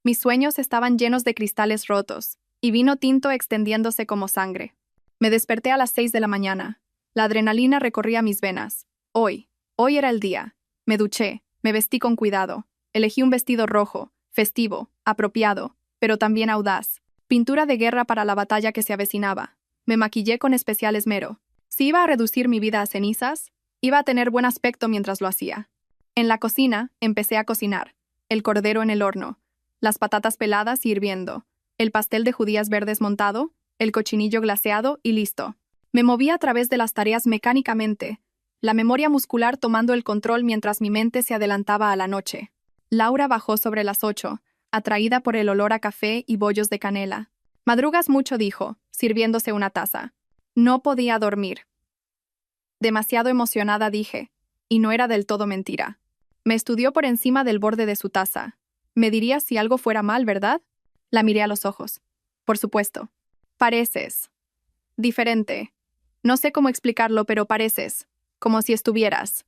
Mis sueños estaban llenos de cristales rotos, y vino tinto extendiéndose como sangre. Me desperté a las 6 de la mañana. La adrenalina recorría mis venas. Hoy era el día. Me duché, me vestí con cuidado. Elegí un vestido rojo, festivo, apropiado, pero también audaz. Pintura de guerra para la batalla que se avecinaba. Me maquillé con especial esmero. Si iba a reducir mi vida a cenizas, iba a tener buen aspecto mientras lo hacía. En la cocina, empecé a cocinar. El cordero en el horno, las patatas peladas y hirviendo, el pastel de judías verdes montado, el cochinillo glaseado y listo. Me movía a través de las tareas mecánicamente, la memoria muscular tomando el control mientras mi mente se adelantaba a la noche. Laura bajó sobre las 8, atraída por el olor a café y bollos de canela. Madrugas mucho, dijo, sirviéndose una taza. No podía dormir. Demasiado emocionada, dije, y no era del todo mentira. Me estudió por encima del borde de su taza. Me diría si algo fuera mal, ¿verdad? La miré a los ojos. Por supuesto. Pareces. Diferente. No sé cómo explicarlo, pero pareces. Como si estuvieras.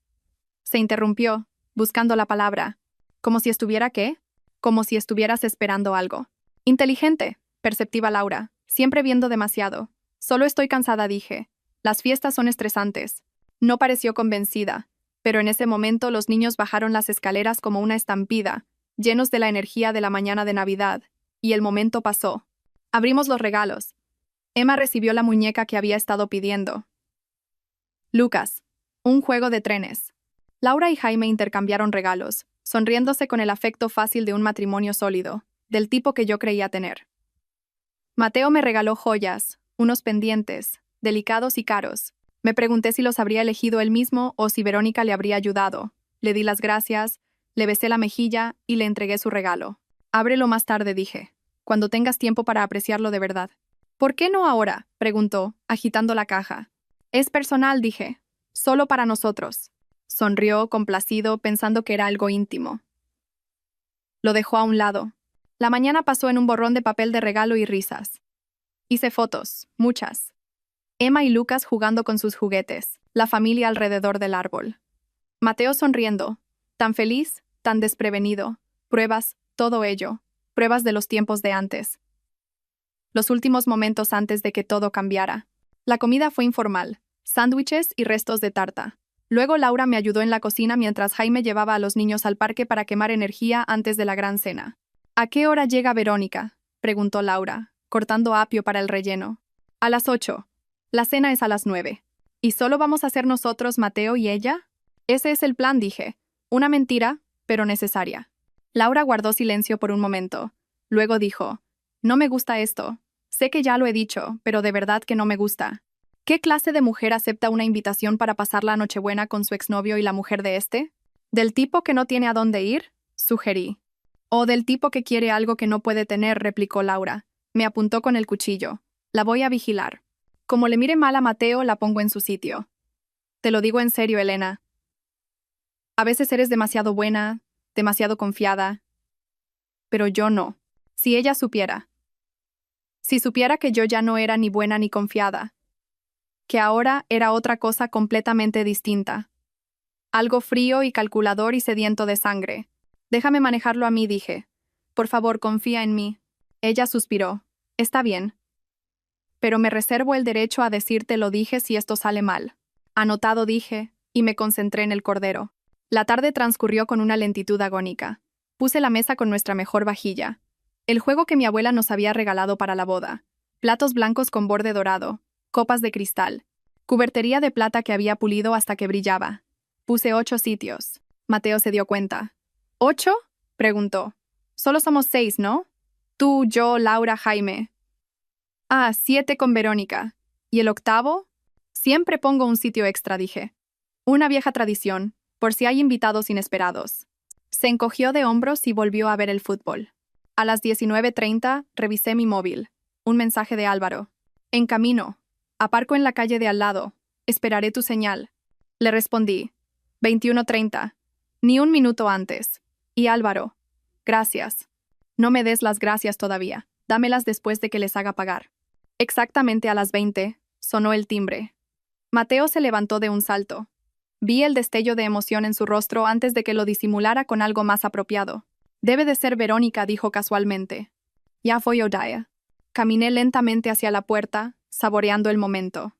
Se interrumpió, buscando la palabra. ¿Como si estuviera qué? Como si estuvieras esperando algo. Inteligente, perceptiva Laura, siempre viendo demasiado. Solo estoy cansada, dije. Las fiestas son estresantes. No pareció convencida, pero en ese momento los niños bajaron las escaleras como una estampida, llenos de la energía de la mañana de Navidad, y el momento pasó. Abrimos los regalos. Emma recibió la muñeca que había estado pidiendo. Lucas. Un juego de trenes. Laura y Jaime intercambiaron regalos, sonriéndose con el afecto fácil de un matrimonio sólido, del tipo que yo creía tener. Mateo me regaló joyas, unos pendientes, delicados y caros. Me pregunté si los habría elegido él mismo o si Verónica le habría ayudado. Le di las gracias, le besé la mejilla y le entregué su regalo. Ábrelo más tarde, dije, cuando tengas tiempo para apreciarlo de verdad. ¿Por qué no ahora?, preguntó, agitando la caja. Es personal, dije. Solo para nosotros. Sonrió, complacido, pensando que era algo íntimo. Lo dejó a un lado. La mañana pasó en un borrón de papel de regalo y risas. Hice fotos, muchas. Emma y Lucas jugando con sus juguetes, la familia alrededor del árbol. Mateo sonriendo, tan feliz, tan desprevenido. Pruebas, todo ello. Pruebas de los tiempos de antes. Los últimos momentos antes de que todo cambiara. La comida fue informal, sándwiches y restos de tarta. Luego Laura me ayudó en la cocina mientras Jaime llevaba a los niños al parque para quemar energía antes de la gran cena. ¿A qué hora llega Verónica?, preguntó Laura, cortando apio para el relleno. A las 8. La cena es a las 9. ¿Y solo vamos a ser nosotros, Mateo y ella? Ese es el plan, dije. Una mentira, pero necesaria. Laura guardó silencio por un momento. Luego dijo, no me gusta esto. Sé que ya lo he dicho, pero de verdad que no me gusta. ¿Qué clase de mujer acepta una invitación para pasar la Nochebuena con su exnovio y la mujer de este? ¿Del tipo que no tiene a dónde ir?, sugerí. O del tipo que quiere algo que no puede tener, replicó Laura. Me apuntó con el cuchillo. La voy a vigilar. Como le mire mal a Mateo, la pongo en su sitio. Te lo digo en serio, Elena. A veces eres demasiado buena, demasiado confiada. pero yo no. Si ella supiera. Si supiera que yo ya no era ni buena ni confiada. Que ahora era otra cosa completamente distinta. Algo frío y calculador y sediento de sangre. Déjame manejarlo a mí, dije. Por favor, confía en mí. Ella suspiró. Está bien. Pero me reservo el derecho a decirte lo dije si esto sale mal. Anotado, dije, y me concentré en el cordero. La tarde transcurrió con una lentitud agónica. Puse la mesa con nuestra mejor vajilla. El juego que mi abuela nos había regalado para la boda. Platos blancos con borde dorado, copas de cristal, cubertería de plata que había pulido hasta que brillaba. Puse 8 sitios. Mateo se dio cuenta. ¿8? Preguntó. Solo somos 6, ¿no? Tú, yo, Laura, Jaime. 7 con Verónica. ¿Y el octavo? Siempre pongo un sitio extra, dije. Una vieja tradición, por si hay invitados inesperados. Se encogió de hombros y volvió a ver el fútbol. A las 19:30 revisé mi móvil. Un mensaje de Álvaro. En camino. Aparco en la calle de al lado. Esperaré tu señal. Le respondí. 21:30. Ni un minuto antes. Y Álvaro. Gracias. No me des las gracias todavía. Dámelas después de que les haga pagar. Exactamente a las 20, sonó el timbre. Mateo se levantó de un salto. Vi el destello de emoción en su rostro antes de que lo disimulara con algo más apropiado. Debe de ser Verónica, dijo casualmente. Ya fue Odaya. Caminé lentamente hacia la puerta, saboreando el momento.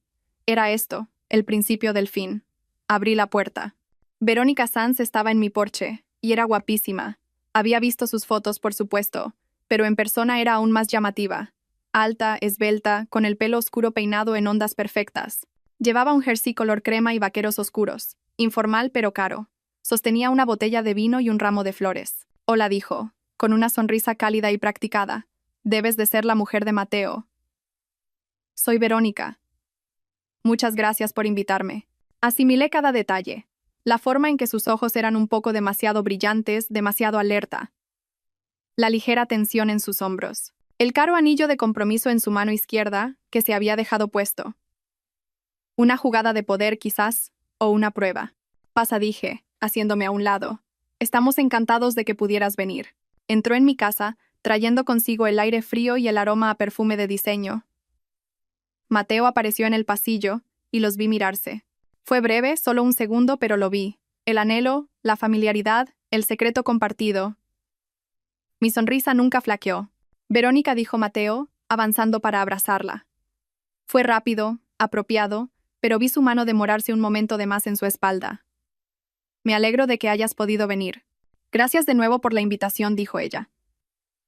Era esto, el principio del fin. Abrí la puerta. Verónica Sanz estaba en mi porche, y era guapísima. Había visto sus fotos, por supuesto, pero en persona era aún más llamativa. Alta, esbelta, con el pelo oscuro peinado en ondas perfectas. Llevaba un jersey color crema y vaqueros oscuros, informal pero caro. Sostenía una botella de vino y un ramo de flores. Hola, dijo, con una sonrisa cálida y practicada. Debes de ser la mujer de Mateo. Soy Verónica. Muchas gracias por invitarme. Asimilé cada detalle. La forma en que sus ojos eran un poco demasiado brillantes, demasiado alerta. La ligera tensión en sus hombros. El caro anillo de compromiso en su mano izquierda, que se había dejado puesto. Una jugada de poder, quizás, o una prueba. Pasa, dije, haciéndome a un lado. Estamos encantados de que pudieras venir. Entró en mi casa, trayendo consigo el aire frío y el aroma a perfume de diseño. Mateo apareció en el pasillo, y los vi mirarse. Fue breve, solo un segundo, pero lo vi. El anhelo, la familiaridad, el secreto compartido. Mi sonrisa nunca flaqueó. Verónica, dijo Mateo, avanzando para abrazarla. Fue rápido, apropiado, pero vi su mano demorarse un momento de más en su espalda. Me alegro de que hayas podido venir. Gracias de nuevo por la invitación, dijo ella.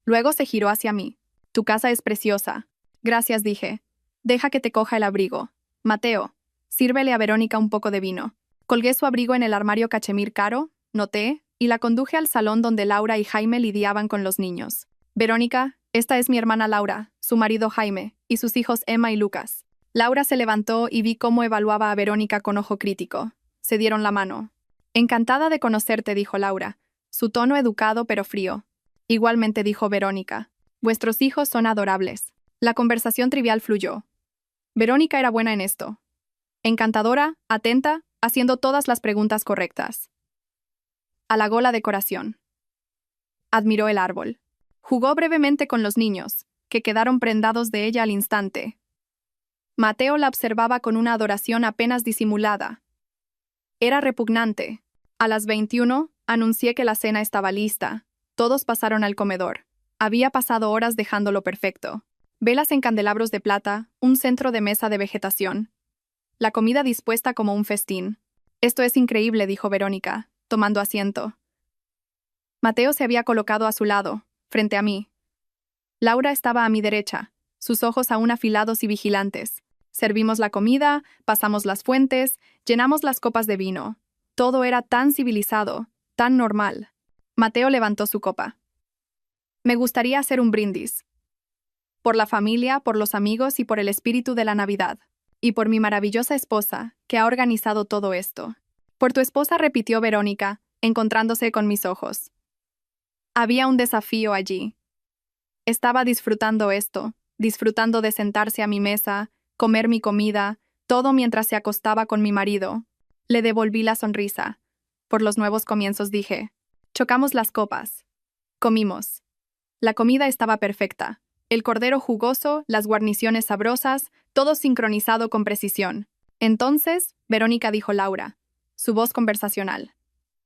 Luego se giró hacia mí. Tu casa es preciosa. Gracias, dije. Deja que te coja el abrigo. Mateo, sírvele a Verónica un poco de vino. Colgué su abrigo en el armario cachemir caro, noté, y la conduje al salón donde Laura y Jaime lidiaban con los niños. Verónica, esta es mi hermana Laura, su marido Jaime, y sus hijos Emma y Lucas. Laura se levantó y vi cómo evaluaba a Verónica con ojo crítico. Se dieron la mano. Encantada de conocerte, dijo Laura, su tono educado pero frío. Igualmente, dijo Verónica. Vuestros hijos son adorables. La conversación trivial fluyó. Verónica era buena en esto. Encantadora, atenta, haciendo todas las preguntas correctas. Halagó la decoración. Admiró el árbol. Jugó brevemente con los niños, que quedaron prendados de ella al instante. Mateo la observaba con una adoración apenas disimulada. Era repugnante. A las 21, anuncié que la cena estaba lista. Todos pasaron al comedor. Había pasado horas dejándolo perfecto. Velas en candelabros de plata, un centro de mesa de vegetación. La comida dispuesta como un festín. Esto es increíble, dijo Verónica, tomando asiento. Mateo se había colocado a su lado, frente a mí. Laura estaba a mi derecha, sus ojos aún afilados y vigilantes. Servimos la comida, pasamos las fuentes, llenamos las copas de vino. Todo era tan civilizado, tan normal. Mateo levantó su copa. Me gustaría hacer un brindis. Por la familia, por los amigos y por el espíritu de la Navidad. Y por mi maravillosa esposa, que ha organizado todo esto. Por tu esposa, repitió Verónica, encontrándose con mis ojos. Había un desafío allí. Estaba disfrutando esto, disfrutando de sentarse a mi mesa, comer mi comida, todo mientras se acostaba con mi marido. Le devolví la sonrisa. Por los nuevos comienzos, dije. Chocamos las copas. Comimos. La comida estaba perfecta. El cordero jugoso, las guarniciones sabrosas, todo sincronizado con precisión. Entonces, Verónica, dijo Laura, su voz conversacional.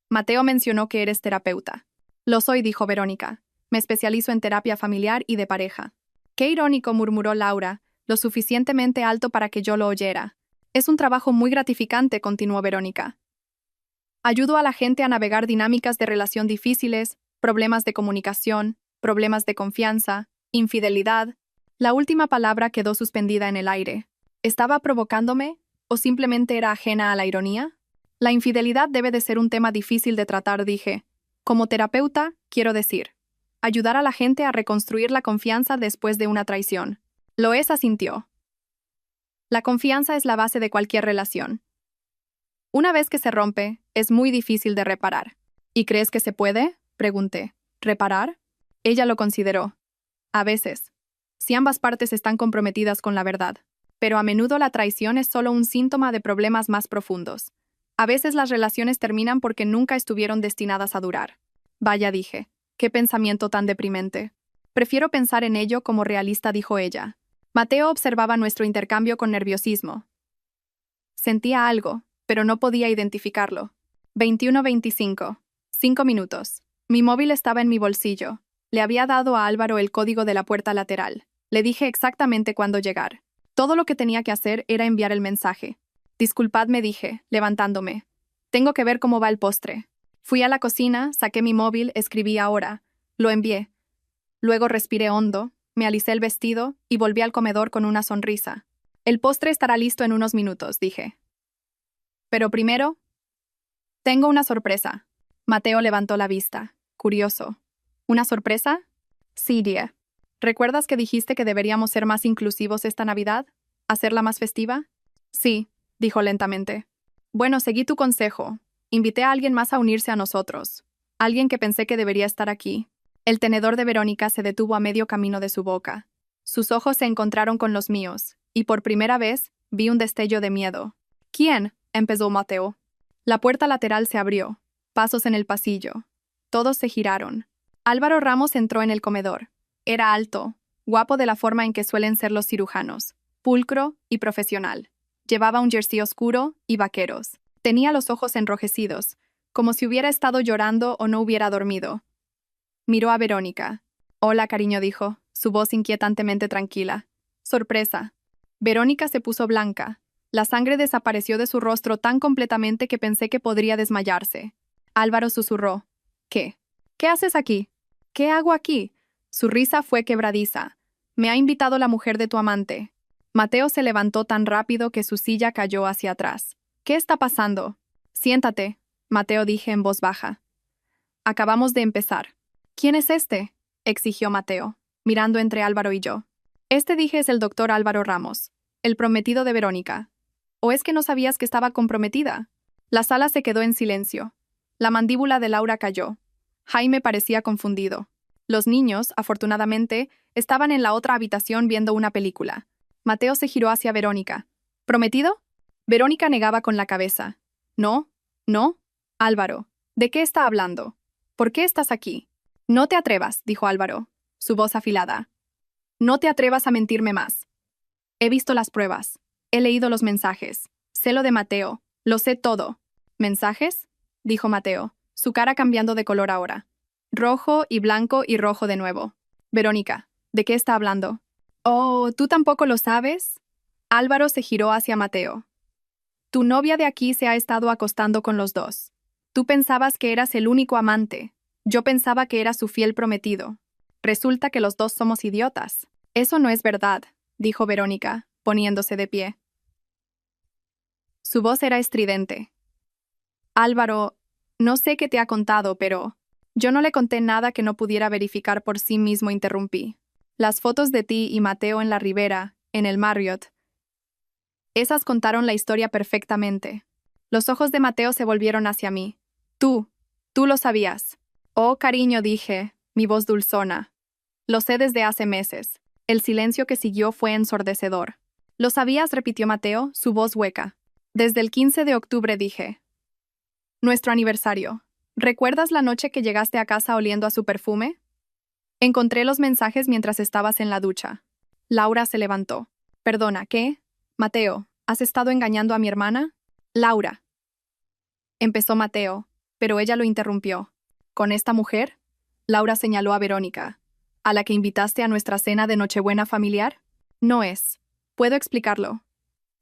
Mateo mencionó que eres terapeuta. Lo soy, dijo Verónica. Me especializo en terapia familiar y de pareja. Qué irónico, murmuró Laura, lo suficientemente alto para que yo lo oyera. Es un trabajo muy gratificante, continuó Verónica. Ayudo a la gente a navegar dinámicas de relación difíciles, problemas de comunicación, problemas de confianza, infidelidad. La última palabra quedó suspendida en el aire. ¿Estaba provocándome o simplemente era ajena a la ironía? La infidelidad debe de ser un tema difícil de tratar, dije. Como terapeuta, quiero decir, ayudar a la gente a reconstruir la confianza después de una traición. Lo es, asintió. La confianza es la base de cualquier relación. Una vez que se rompe, es muy difícil de reparar. ¿Y crees que se puede?, pregunté. ¿Reparar? Ella lo consideró. A veces. Si ambas partes están comprometidas con la verdad. Pero a menudo la traición es solo un síntoma de problemas más profundos. A veces las relaciones terminan porque nunca estuvieron destinadas a durar. Vaya, dije. Qué pensamiento tan deprimente. Prefiero pensar en ello como realista, dijo ella. Mateo observaba nuestro intercambio con nerviosismo. Sentía algo, pero no podía identificarlo. 21:25. 5 minutos. Mi móvil estaba en mi bolsillo. Le había dado a Álvaro el código de la puerta lateral. Le dije exactamente cuándo llegar. Todo lo que tenía que hacer era enviar el mensaje. Disculpadme, dije, levantándome. Tengo que ver cómo va el postre. Fui a la cocina, saqué mi móvil, escribí ahora. Lo envié. Luego respiré hondo, me alisé el vestido y volví al comedor con una sonrisa. El postre estará listo en unos minutos, dije. Pero primero, tengo una sorpresa. Mateo levantó la vista, curioso. ¿Una sorpresa? Sí, Dia. ¿Recuerdas que dijiste que deberíamos ser más inclusivos esta Navidad? ¿Hacerla más festiva? Sí, dijo lentamente. Bueno, seguí tu consejo. Invité a alguien más a unirse a nosotros. Alguien que pensé que debería estar aquí. El tenedor de Verónica se detuvo a medio camino de su boca. Sus ojos se encontraron con los míos, y por primera vez vi un destello de miedo. ¿Quién?, empezó Mateo. La puerta lateral se abrió. Pasos en el pasillo. Todos se giraron. Álvaro Ramos entró en el comedor. Era alto, guapo de la forma en que suelen ser los cirujanos, pulcro y profesional. Llevaba un jersey oscuro y vaqueros. Tenía los ojos enrojecidos, como si hubiera estado llorando o no hubiera dormido. Miró a Verónica. Hola, cariño, dijo, su voz inquietantemente tranquila. Sorpresa. Verónica se puso blanca. La sangre desapareció de su rostro tan completamente que pensé que podría desmayarse. Álvaro susurró. ¿Qué? ¿Qué haces aquí? ¿Qué hago aquí? Su risa fue quebradiza. Me ha invitado la mujer de tu amante. Mateo se levantó tan rápido que su silla cayó hacia atrás. ¿Qué está pasando? Siéntate, Mateo, dije en voz baja. Acabamos de empezar. ¿Quién es este?, exigió Mateo, mirando entre Álvaro y yo. Este, dije, es el doctor Álvaro Ramos, el prometido de Verónica. ¿O es que no sabías que estaba comprometida? La sala se quedó en silencio. La mandíbula de Laura cayó. Jaime parecía confundido. Los niños, afortunadamente, estaban en la otra habitación viendo una película. Mateo se giró hacia Verónica. ¿Prometido? Verónica negaba con la cabeza. No, no. Álvaro, ¿de qué está hablando? ¿Por qué estás aquí? No te atrevas, dijo Álvaro, su voz afilada. No te atrevas a mentirme más. He visto las pruebas. He leído los mensajes. Sé lo de Mateo. Lo sé todo. ¿Mensajes?, dijo Mateo, su cara cambiando de color ahora. Rojo y blanco y rojo de nuevo. Verónica, ¿de qué está hablando? Oh, ¿tú tampoco lo sabes? Álvaro se giró hacia Mateo. Tu novia de aquí se ha estado acostando con los dos. Tú pensabas que eras el único amante. Yo pensaba que era su fiel prometido. Resulta que los dos somos idiotas. Eso no es verdad, dijo Verónica, poniéndose de pie. Su voz era estridente. Álvaro, no sé qué te ha contado, pero yo no le conté nada que no pudiera verificar por sí mismo, interrumpí. Las fotos de ti y Mateo en la Ribera, en el Marriott. Esas contaron la historia perfectamente. Los ojos de Mateo se volvieron hacia mí. Tú lo sabías. Oh, cariño, dije, mi voz dulzona. Lo sé desde hace meses. El silencio que siguió fue ensordecedor. ¿Lo sabías?, repitió Mateo, su voz hueca. Desde el 15 de octubre, dije. Nuestro aniversario. ¿Recuerdas la noche que llegaste a casa oliendo a su perfume? Encontré los mensajes mientras estabas en la ducha. Laura se levantó. Perdona, ¿qué? Mateo, ¿has estado engañando a mi hermana? Laura. Empezó Mateo, pero ella lo interrumpió. ¿Con esta mujer? Laura señaló a Verónica. ¿A la que invitaste a nuestra cena de Nochebuena familiar? No es. Puedo explicarlo.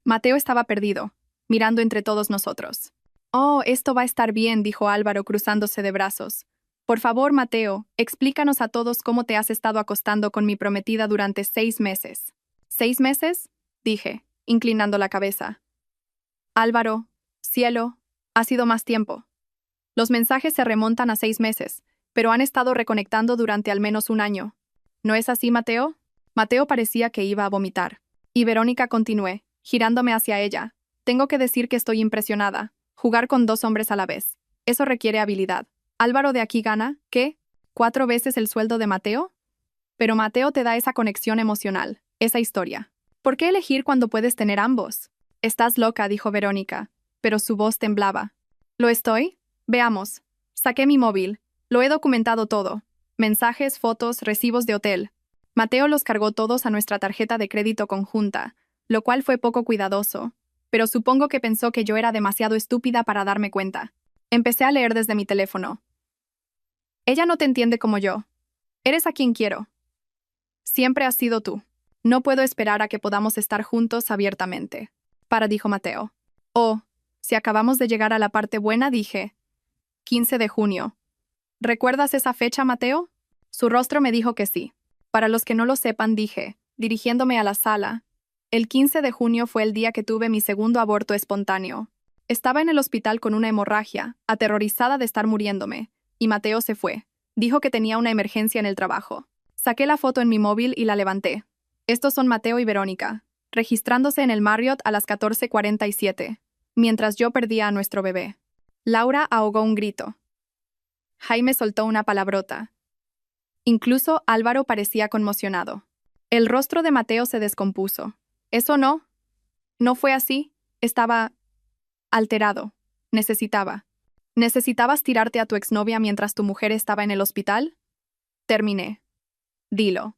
Mateo estaba perdido, mirando entre todos nosotros. Oh, esto va a estar bien, dijo Álvaro cruzándose de brazos. Por favor, Mateo, explícanos a todos cómo te has estado acostando con mi prometida durante 6 meses. ¿6 meses? Dije, inclinando la cabeza. Álvaro, cielo, ha sido más tiempo. Los mensajes se remontan a 6 meses, pero han estado reconectando durante al menos un año. ¿No es así, Mateo? Mateo parecía que iba a vomitar. Y Verónica continué, girándome hacia ella. Tengo que decir que estoy impresionada. Jugar con 2 hombres a la vez. Eso requiere habilidad. Álvaro de aquí gana, ¿qué? ¿4 veces el sueldo de Mateo? Pero Mateo te da esa conexión emocional, esa historia. ¿Por qué elegir cuando puedes tener ambos? Estás loca, dijo Verónica, pero su voz temblaba. ¿Lo estoy? Veamos. Saqué mi móvil. Lo he documentado todo. Mensajes, fotos, recibos de hotel. Mateo los cargó todos a nuestra tarjeta de crédito conjunta, lo cual fue poco cuidadoso, pero supongo que pensó que yo era demasiado estúpida para darme cuenta. Empecé a leer desde mi teléfono. Ella no te entiende como yo. Eres a quien quiero. Siempre has sido tú. No puedo esperar a que podamos estar juntos abiertamente. Dijo Mateo. Oh, si acabamos de llegar a la parte buena, dije. 15 de junio. ¿Recuerdas esa fecha, Mateo? Su rostro me dijo que sí. Para los que no lo sepan, dije, dirigiéndome a la sala. El 15 de junio fue el día que tuve mi segundo aborto espontáneo. Estaba en el hospital con una hemorragia, aterrorizada de estar muriéndome, y Mateo se fue. Dijo que tenía una emergencia en el trabajo. Saqué la foto en mi móvil y la levanté. Estos son Mateo y Verónica, registrándose en el Marriott a las 14:47, mientras yo perdía a nuestro bebé. Laura ahogó un grito. Jaime soltó una palabrota. Incluso Álvaro parecía conmocionado. El rostro de Mateo se descompuso. ¿Eso no? ¿No fue así? Estaba alterado. ¿Necesitabas tirarte a tu exnovia mientras tu mujer estaba en el hospital? Terminé. Dilo.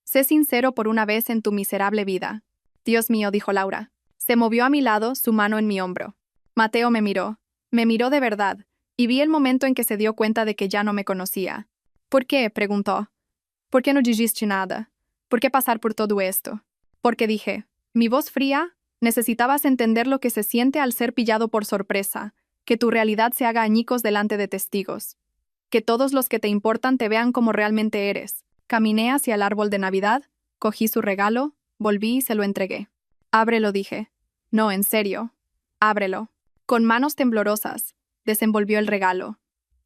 Sé sincero por una vez en tu miserable vida. Dios mío, dijo Laura. Se movió a mi lado, su mano en mi hombro. Mateo me miró. Me miró de verdad, y vi el momento en que se dio cuenta de que ya no me conocía. ¿Por qué? Preguntó. ¿Por qué no dijiste nada? ¿Por qué pasar por todo esto? Porque dije, mi voz fría, necesitabas entender lo que se siente al ser pillado por sorpresa, que tu realidad se haga añicos delante de testigos. Que todos los que te importan te vean como realmente eres. Caminé hacia el árbol de Navidad, cogí su regalo, volví y se lo entregué. Ábrelo, dije. No, en serio. Ábrelo. Con manos temblorosas, desenvolvió el regalo.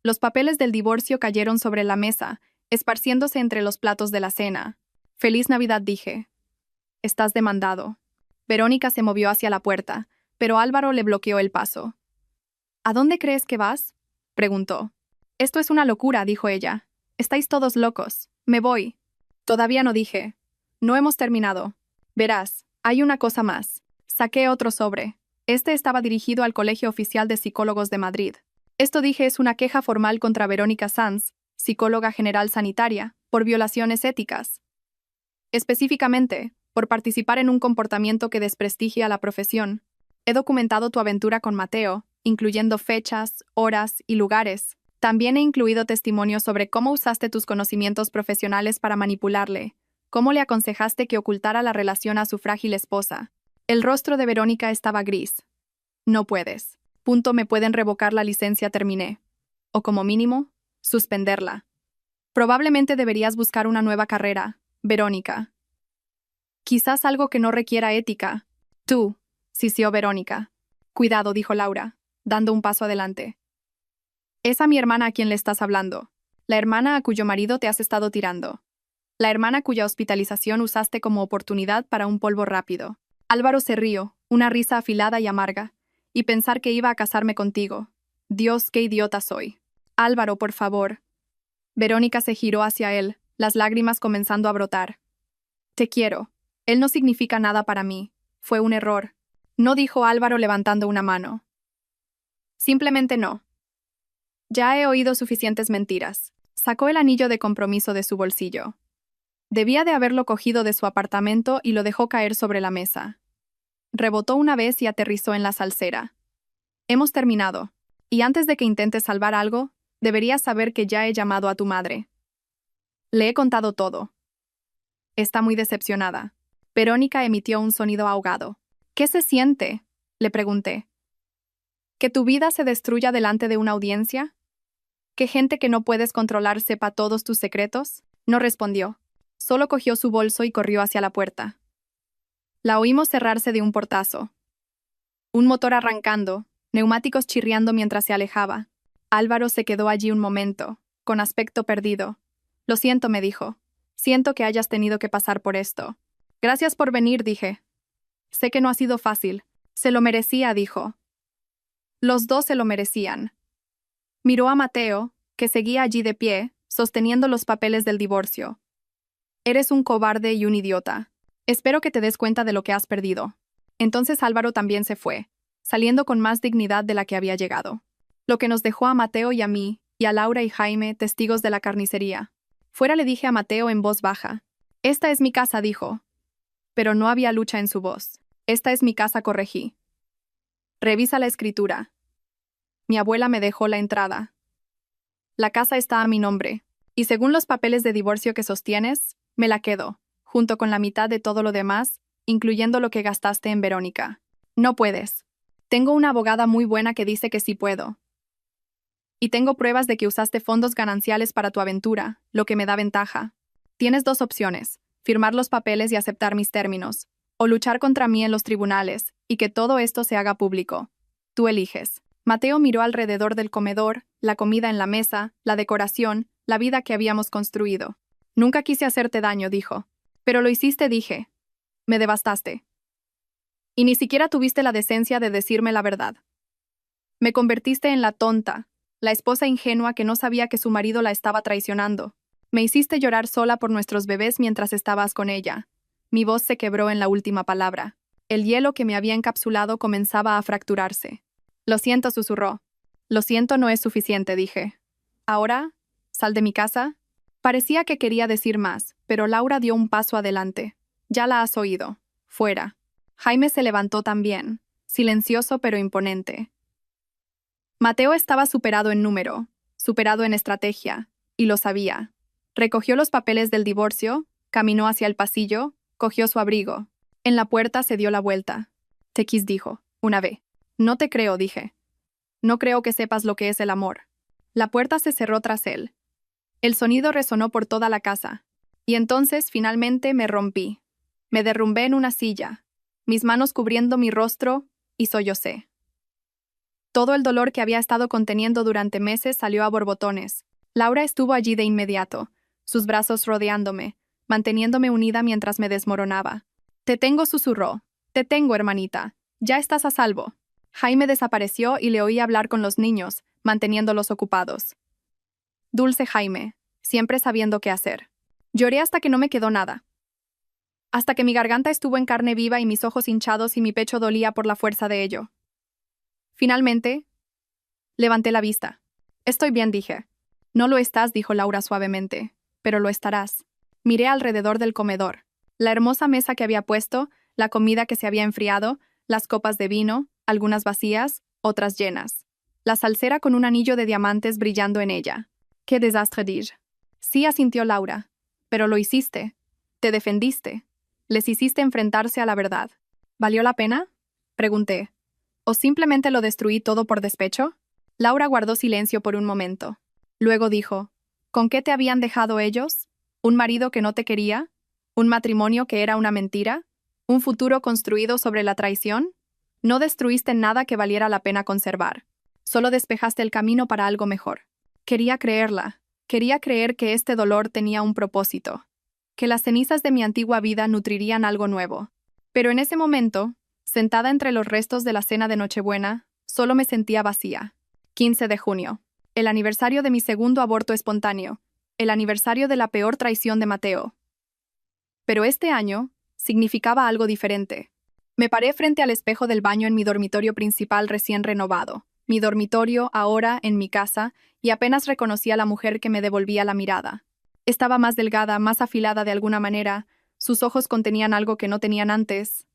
Los papeles del divorcio cayeron sobre la mesa, esparciéndose entre los platos de la cena. Feliz Navidad, dije. Estás demandado. Verónica se movió hacia la puerta, pero Álvaro le bloqueó el paso. ¿A dónde crees que vas? Preguntó. Esto es una locura, dijo ella. Estáis todos locos. Me voy. Todavía no, dije. No hemos terminado. Verás, hay una cosa más. Saqué otro sobre. Este estaba dirigido al Colegio Oficial de Psicólogos de Madrid. Esto, dije, es una queja formal contra Verónica Sanz, psicóloga general sanitaria, por violaciones éticas. Específicamente, por participar en un comportamiento que desprestigia a la profesión. He documentado tu aventura con Mateo, incluyendo fechas, horas y lugares. También he incluido testimonios sobre cómo usaste tus conocimientos profesionales para manipularle, cómo le aconsejaste que ocultara la relación a su frágil esposa. El rostro de Verónica estaba gris. No puedes. Me pueden revocar la licencia, terminé. O como mínimo, suspenderla. Probablemente deberías buscar una nueva carrera, Verónica. Quizás algo que no requiera ética. Tú, sisió Verónica. Cuidado, dijo Laura, dando un paso adelante. Es a mi hermana a quien le estás hablando. La hermana a cuyo marido te has estado tirando. La hermana cuya hospitalización usaste como oportunidad para un polvo rápido. Álvaro se rió, una risa afilada y amarga. Y pensar que iba a casarme contigo. Dios, qué idiota soy. Álvaro, por favor. Verónica se giró hacia él, las lágrimas comenzando a brotar. Te quiero. Él no significa nada para mí. Fue un error. No, dijo Álvaro levantando una mano. Simplemente no. Ya he oído suficientes mentiras. Sacó el anillo de compromiso de su bolsillo. Debía de haberlo cogido de su apartamento y lo dejó caer sobre la mesa. Rebotó una vez y aterrizó en la salsera. Hemos terminado. Y antes de que intentes salvar algo, deberías saber que ya he llamado a tu madre. Le he contado todo. Está muy decepcionada. Verónica emitió un sonido ahogado. ¿Qué se siente?, le pregunté. ¿Que tu vida se destruya delante de una audiencia? ¿Que gente que no puedes controlar sepa todos tus secretos? No respondió. Solo cogió su bolso y corrió hacia la puerta. La oímos cerrarse de un portazo. Un motor arrancando, neumáticos chirriando mientras se alejaba. Álvaro se quedó allí un momento, con aspecto perdido. Lo siento, me dijo. Siento que hayas tenido que pasar por esto. Gracias por venir, dije. Sé que no ha sido fácil. Se lo merecía, dijo. Los dos se lo merecían. Miró a Mateo, que seguía allí de pie, sosteniendo los papeles del divorcio. Eres un cobarde y un idiota. Espero que te des cuenta de lo que has perdido. Entonces Álvaro también se fue, saliendo con más dignidad de la que había llegado. Lo que nos dejó a Mateo y a mí, y a Laura y Jaime, testigos de la carnicería. Fuera le dije a Mateo en voz baja. Esta es mi casa, dijo. Pero no había lucha en su voz. Esta es mi casa, corregí. Revisa la escritura. Mi abuela me dejó la entrada. La casa está a mi nombre, y según los papeles de divorcio que sostienes, me la quedo, junto con la mitad de todo lo demás, incluyendo lo que gastaste en Verónica. No puedes. Tengo una abogada muy buena que dice que sí puedo. Y tengo pruebas de que usaste fondos gananciales para tu aventura, lo que me da ventaja. Tienes dos opciones, firmar los papeles y aceptar mis términos, o luchar contra mí en los tribunales, y que todo esto se haga público. Tú eliges. Mateo miró alrededor del comedor, la comida en la mesa, la decoración, la vida que habíamos construido. Nunca quise hacerte daño, dijo. Pero lo hiciste, dije. Me devastaste. Y ni siquiera tuviste la decencia de decirme la verdad. Me convertiste en la tonta, la esposa ingenua que no sabía que su marido la estaba traicionando. Me hiciste llorar sola por nuestros bebés mientras estabas con ella. Mi voz se quebró en la última palabra. El hielo que me había encapsulado comenzaba a fracturarse. Lo siento, susurró. Lo siento no es suficiente, dije. Ahora, sal de mi casa. Parecía que quería decir más, pero Laura dio un paso adelante. Ya la has oído. Fuera. Jaime se levantó también, silencioso pero imponente. Mateo estaba superado en número, superado en estrategia, y lo sabía. Recogió los papeles del divorcio, caminó hacia el pasillo, cogió su abrigo. En la puerta se dio la vuelta. Tequis dijo, una vez. No te creo, dije. No creo que sepas lo que es el amor. La puerta se cerró tras él. El sonido resonó por toda la casa. Y entonces, finalmente, me rompí. Me derrumbé en una silla, mis manos cubriendo mi rostro, y sollocé. Todo el dolor que había estado conteniendo durante meses salió a borbotones. Laura estuvo allí de inmediato, sus brazos rodeándome, manteniéndome unida mientras me desmoronaba. Te tengo, susurró. Te tengo, hermanita. Ya estás a salvo. Jaime desapareció y le oí hablar con los niños, manteniéndolos ocupados. Dulce Jaime, siempre sabiendo qué hacer. Lloré hasta que no me quedó nada. Hasta que mi garganta estuvo en carne viva y mis ojos hinchados y mi pecho dolía por la fuerza de ello. Finalmente, levanté la vista. Estoy bien, dije. No lo estás, dijo Laura suavemente, pero lo estarás. Miré alrededor del comedor. La hermosa mesa que había puesto, la comida que se había enfriado, las copas de vino, algunas vacías, otras llenas. La salsera con un anillo de diamantes brillando en ella. ¡Qué desastre, dije! Sí, asintió Laura. Pero lo hiciste. Te defendiste. Les hiciste enfrentarse a la verdad. ¿Valió la pena?, pregunté. ¿O simplemente lo destruí todo por despecho? Laura guardó silencio por un momento. Luego dijo, ¿con qué te habían dejado ellos? ¿Un marido que no te quería? ¿Un matrimonio que era una mentira? ¿Un futuro construido sobre la traición? No destruiste nada que valiera la pena conservar. Solo despejaste el camino para algo mejor. Quería creerla. Quería creer que este dolor tenía un propósito. Que las cenizas de mi antigua vida nutrirían algo nuevo. Pero en ese momento, sentada entre los restos de la cena de Nochebuena, solo me sentía vacía. 15 de junio. El aniversario de mi segundo aborto espontáneo. El aniversario de la peor traición de Mateo. Pero este año significaba algo diferente. Me paré frente al espejo del baño en mi dormitorio principal recién renovado. mi dormitorio, ahora en mi casa, y apenas reconocí a la mujer que me devolvía la mirada. Estaba más delgada, más afilada de alguna manera, sus ojos contenían algo que no tenían antes.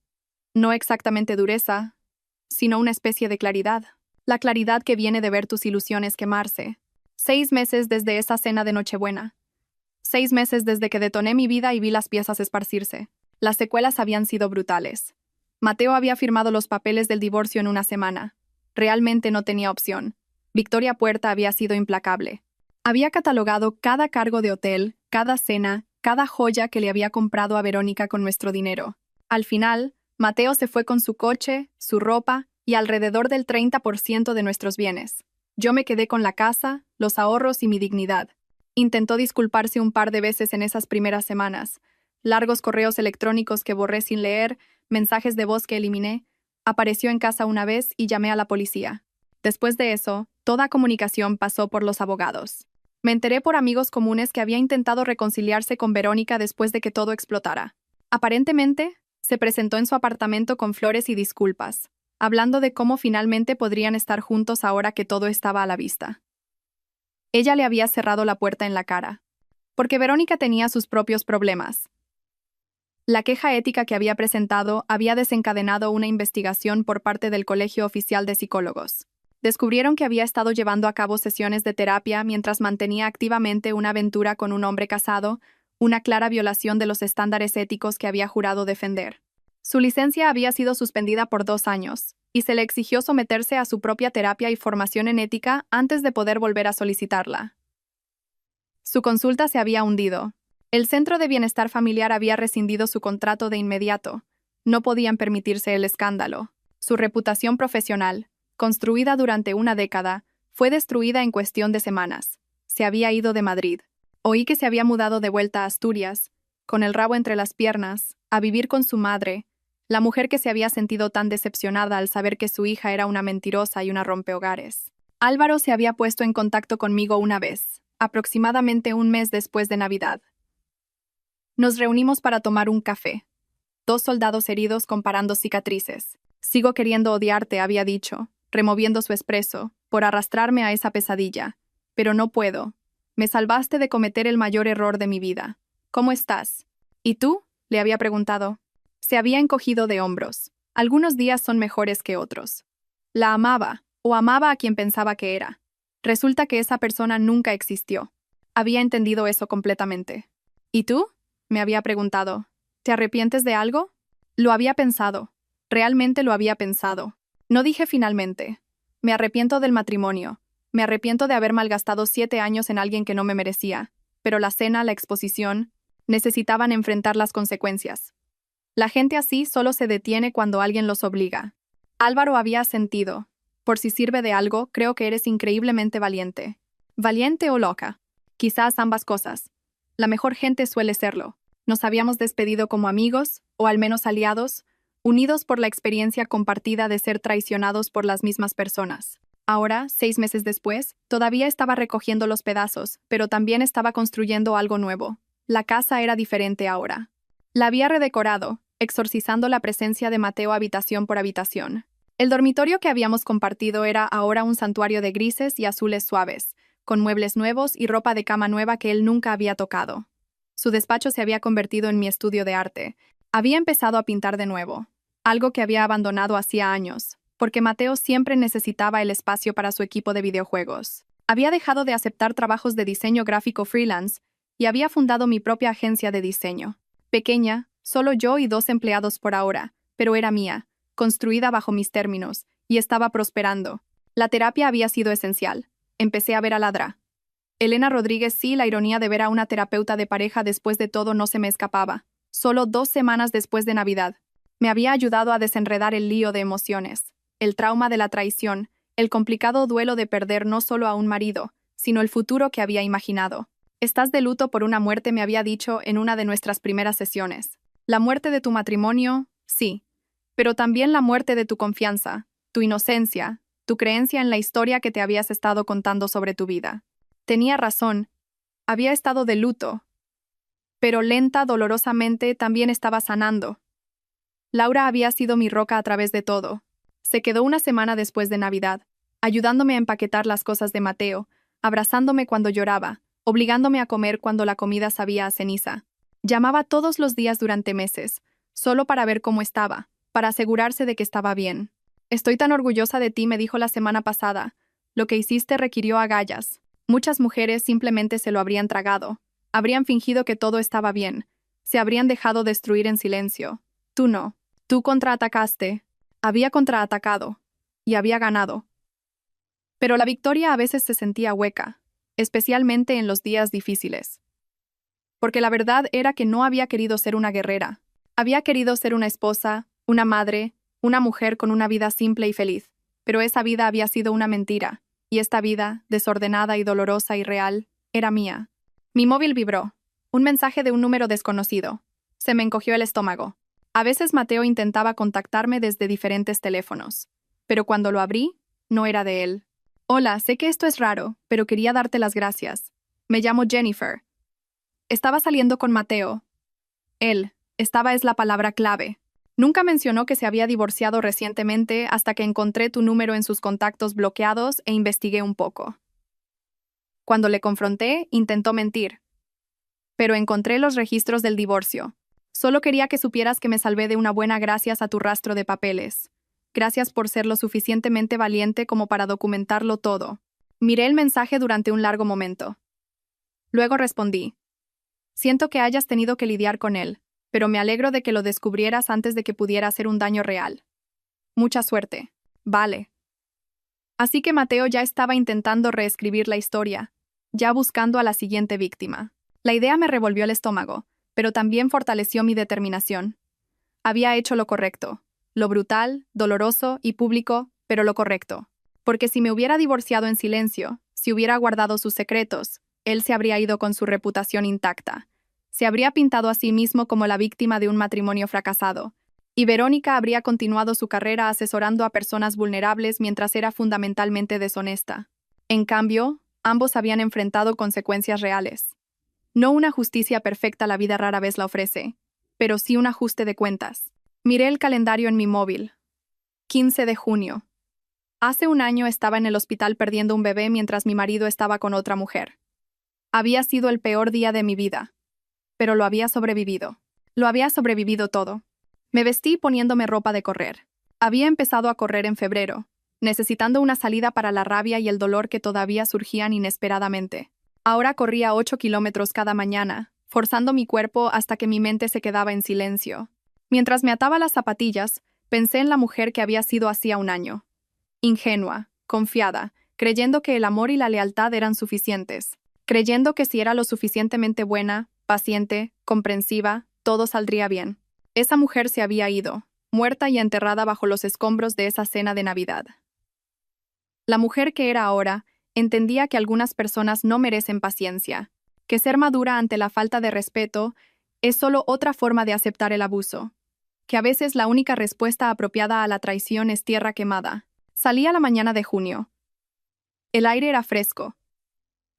No exactamente dureza, sino una especie de claridad. La claridad que viene de ver tus ilusiones quemarse. 6 meses desde esa cena de Nochebuena. 6 meses desde que detoné mi vida y vi las piezas esparcirse. Las secuelas habían sido brutales. Mateo había firmado los papeles del divorcio en una semana. Realmente no tenía opción. Victoria Puerta había sido implacable. Había catalogado cada cargo de hotel, cada cena, cada joya que le había comprado a Verónica con nuestro dinero. Al final, Mateo se fue con su coche, su ropa y alrededor del 30% de nuestros bienes. Yo me quedé con la casa, los ahorros y mi dignidad. Intentó disculparse un par de veces en esas primeras semanas. Largos correos electrónicos que borré sin leer, mensajes de voz que eliminé. Apareció en casa una vez y llamé a la policía. Después de eso, toda comunicación pasó por los abogados. Me enteré por amigos comunes que había intentado reconciliarse con Verónica después de que todo explotara. Aparentemente, se presentó en su apartamento con flores y disculpas, hablando de cómo finalmente podrían estar juntos ahora que todo estaba a la vista. Ella le había cerrado la puerta en la cara, porque Verónica tenía sus propios problemas. La queja ética que había presentado había desencadenado una investigación por parte del Colegio Oficial de Psicólogos. Descubrieron que había estado llevando a cabo sesiones de terapia mientras mantenía activamente una aventura con un hombre casado, una clara violación de los estándares éticos que había jurado defender. Su licencia había sido suspendida por 2 años, y se le exigió someterse a su propia terapia y formación en ética antes de poder volver a solicitarla. Su consulta se había hundido. El Centro de Bienestar Familiar había rescindido su contrato de inmediato. No podían permitirse el escándalo. Su reputación profesional, construida durante una década, fue destruida en cuestión de semanas. Se había ido de Madrid. Oí que se había mudado de vuelta a Asturias, con el rabo entre las piernas, a vivir con su madre, la mujer que se había sentido tan decepcionada al saber que su hija era una mentirosa y una rompehogares. Álvaro se había puesto en contacto conmigo una vez, aproximadamente un mes después de Navidad. Nos reunimos para tomar un café. 2 soldados heridos comparando cicatrices. Sigo queriendo odiarte, había dicho, removiendo su espresso, por arrastrarme a esa pesadilla. Pero no puedo. Me salvaste de cometer el mayor error de mi vida. ¿Cómo estás? ¿Y tú? Le había preguntado. Se había encogido de hombros. Algunos días son mejores que otros. La amaba, o amaba a quien pensaba que era. Resulta que esa persona nunca existió. Había entendido eso completamente. ¿Y tú? Me había preguntado. ¿Te arrepientes de algo? Lo había pensado. Realmente lo había pensado. No dije finalmente. Me arrepiento del matrimonio. Me arrepiento de haber malgastado 7 años en alguien que no me merecía. Pero la cena, la exposición, necesitaban enfrentar las consecuencias. La gente así solo se detiene cuando alguien los obliga. Álvaro había asentido. Por si sirve de algo, creo que eres increíblemente valiente. ¿Valiente o loca? Quizás ambas cosas. La mejor gente suele serlo. Nos habíamos despedido como amigos, o al menos aliados, unidos por la experiencia compartida de ser traicionados por las mismas personas. Ahora, 6 meses después, todavía estaba recogiendo los pedazos, pero también estaba construyendo algo nuevo. La casa era diferente ahora. La había redecorado, exorcizando la presencia de Mateo habitación por habitación. El dormitorio que habíamos compartido era ahora un santuario de grises y azules suaves, con muebles nuevos y ropa de cama nueva que él nunca había tocado. Su despacho se había convertido en mi estudio de arte. Había empezado a pintar de nuevo, algo que había abandonado hacía años, porque Mateo siempre necesitaba el espacio para su equipo de videojuegos. Había dejado de aceptar trabajos de diseño gráfico freelance y había fundado mi propia agencia de diseño. Pequeña, solo yo y 2 empleados por ahora, pero era mía, construida bajo mis términos, y estaba prosperando. La terapia había sido esencial. Empecé a ver a Ladra. Elena Rodríguez, sí, la ironía de ver a una terapeuta de pareja después de todo no se me escapaba. Solo 2 semanas después de Navidad. Me había ayudado a desenredar el lío de emociones, el trauma de la traición, el complicado duelo de perder no solo a un marido, sino el futuro que había imaginado. Estás de luto por una muerte, me había dicho en una de nuestras primeras sesiones. La muerte de tu matrimonio, sí, pero también la muerte de tu confianza, tu inocencia, tu creencia en la historia que te habías estado contando sobre tu vida. Tenía razón, había estado de luto, pero lenta, dolorosamente, también estaba sanando. Laura había sido mi roca a través de todo. Se quedó una semana después de Navidad. ayudándome a empaquetar las cosas de Mateo, abrazándome cuando lloraba, obligándome a comer cuando la comida sabía a ceniza. Llamaba todos los días durante meses, solo para ver cómo estaba, para asegurarse de que estaba bien. Estoy tan orgullosa de ti, me dijo la semana pasada. Lo que hiciste requirió agallas. Muchas mujeres simplemente se lo habrían tragado. Habrían fingido que todo estaba bien. Se habrían dejado destruir en silencio. Tú no. Tú contraatacaste. Había contraatacado. Y había ganado. Pero la victoria a veces se sentía hueca, especialmente en los días difíciles. Porque la verdad era que no había querido ser una guerrera. Había querido ser una esposa, una madre, una mujer con una vida simple y feliz. Pero esa vida había sido una mentira, y esta vida, desordenada y dolorosa y real, era mía. Mi móvil vibró. Un mensaje de un número desconocido. Se me encogió el estómago. A veces Mateo intentaba contactarme desde diferentes teléfonos. Pero cuando lo abrí, no era de él. Hola, sé que esto es raro, pero quería darte las gracias. Me llamo Jennifer. Estaba saliendo con Mateo. Él, estaba es la palabra clave. Nunca mencionó que se había divorciado recientemente hasta que encontré tu número en sus contactos bloqueados e investigué un poco. Cuando le confronté, intentó mentir. Pero encontré los registros del divorcio. Solo quería que supieras que me salvé de una buena gracias a tu rastro de papeles. Gracias por ser lo suficientemente valiente como para documentarlo todo. Miré el mensaje durante un largo momento. Luego respondí. Siento que hayas tenido que lidiar con él, pero me alegro de que lo descubrieras antes de que pudiera hacer un daño real. Mucha suerte. Vale. Así que Mateo ya estaba intentando reescribir la historia, ya buscando a la siguiente víctima. La idea me revolvió el estómago, pero también fortaleció mi determinación. Había hecho lo correcto. Lo brutal, doloroso y público, pero lo correcto. Porque si me hubiera divorciado en silencio, si hubiera guardado sus secretos, él se habría ido con su reputación intacta. Se habría pintado a sí mismo como la víctima de un matrimonio fracasado. Y Verónica habría continuado su carrera asesorando a personas vulnerables mientras era fundamentalmente deshonesta. En cambio, ambos habían enfrentado consecuencias reales. No una justicia perfecta, la vida rara vez la ofrece, pero sí un ajuste de cuentas. Miré el calendario en mi móvil. 15 de junio. Hace un año estaba en el hospital perdiendo un bebé mientras mi marido estaba con otra mujer. Había sido el peor día de mi vida. Pero lo había sobrevivido. Lo había sobrevivido todo. Me vestí poniéndome ropa de correr. Había empezado a correr en febrero, necesitando una salida para la rabia y el dolor que todavía surgían inesperadamente. Ahora corría 8 kilómetros cada mañana, forzando mi cuerpo hasta que mi mente se quedaba en silencio. Mientras me ataba las zapatillas, pensé en la mujer que había sido hacía un año. Ingenua, confiada, creyendo que el amor y la lealtad eran suficientes. Creyendo que si era lo suficientemente buena, paciente, comprensiva, todo saldría bien. Esa mujer se había ido, muerta y enterrada bajo los escombros de esa cena de Navidad. La mujer que era ahora, entendía que algunas personas no merecen paciencia, que ser madura ante la falta de respeto es solo otra forma de aceptar el abuso, que a veces la única respuesta apropiada a la traición es tierra quemada. Salía la mañana de junio. El aire era fresco,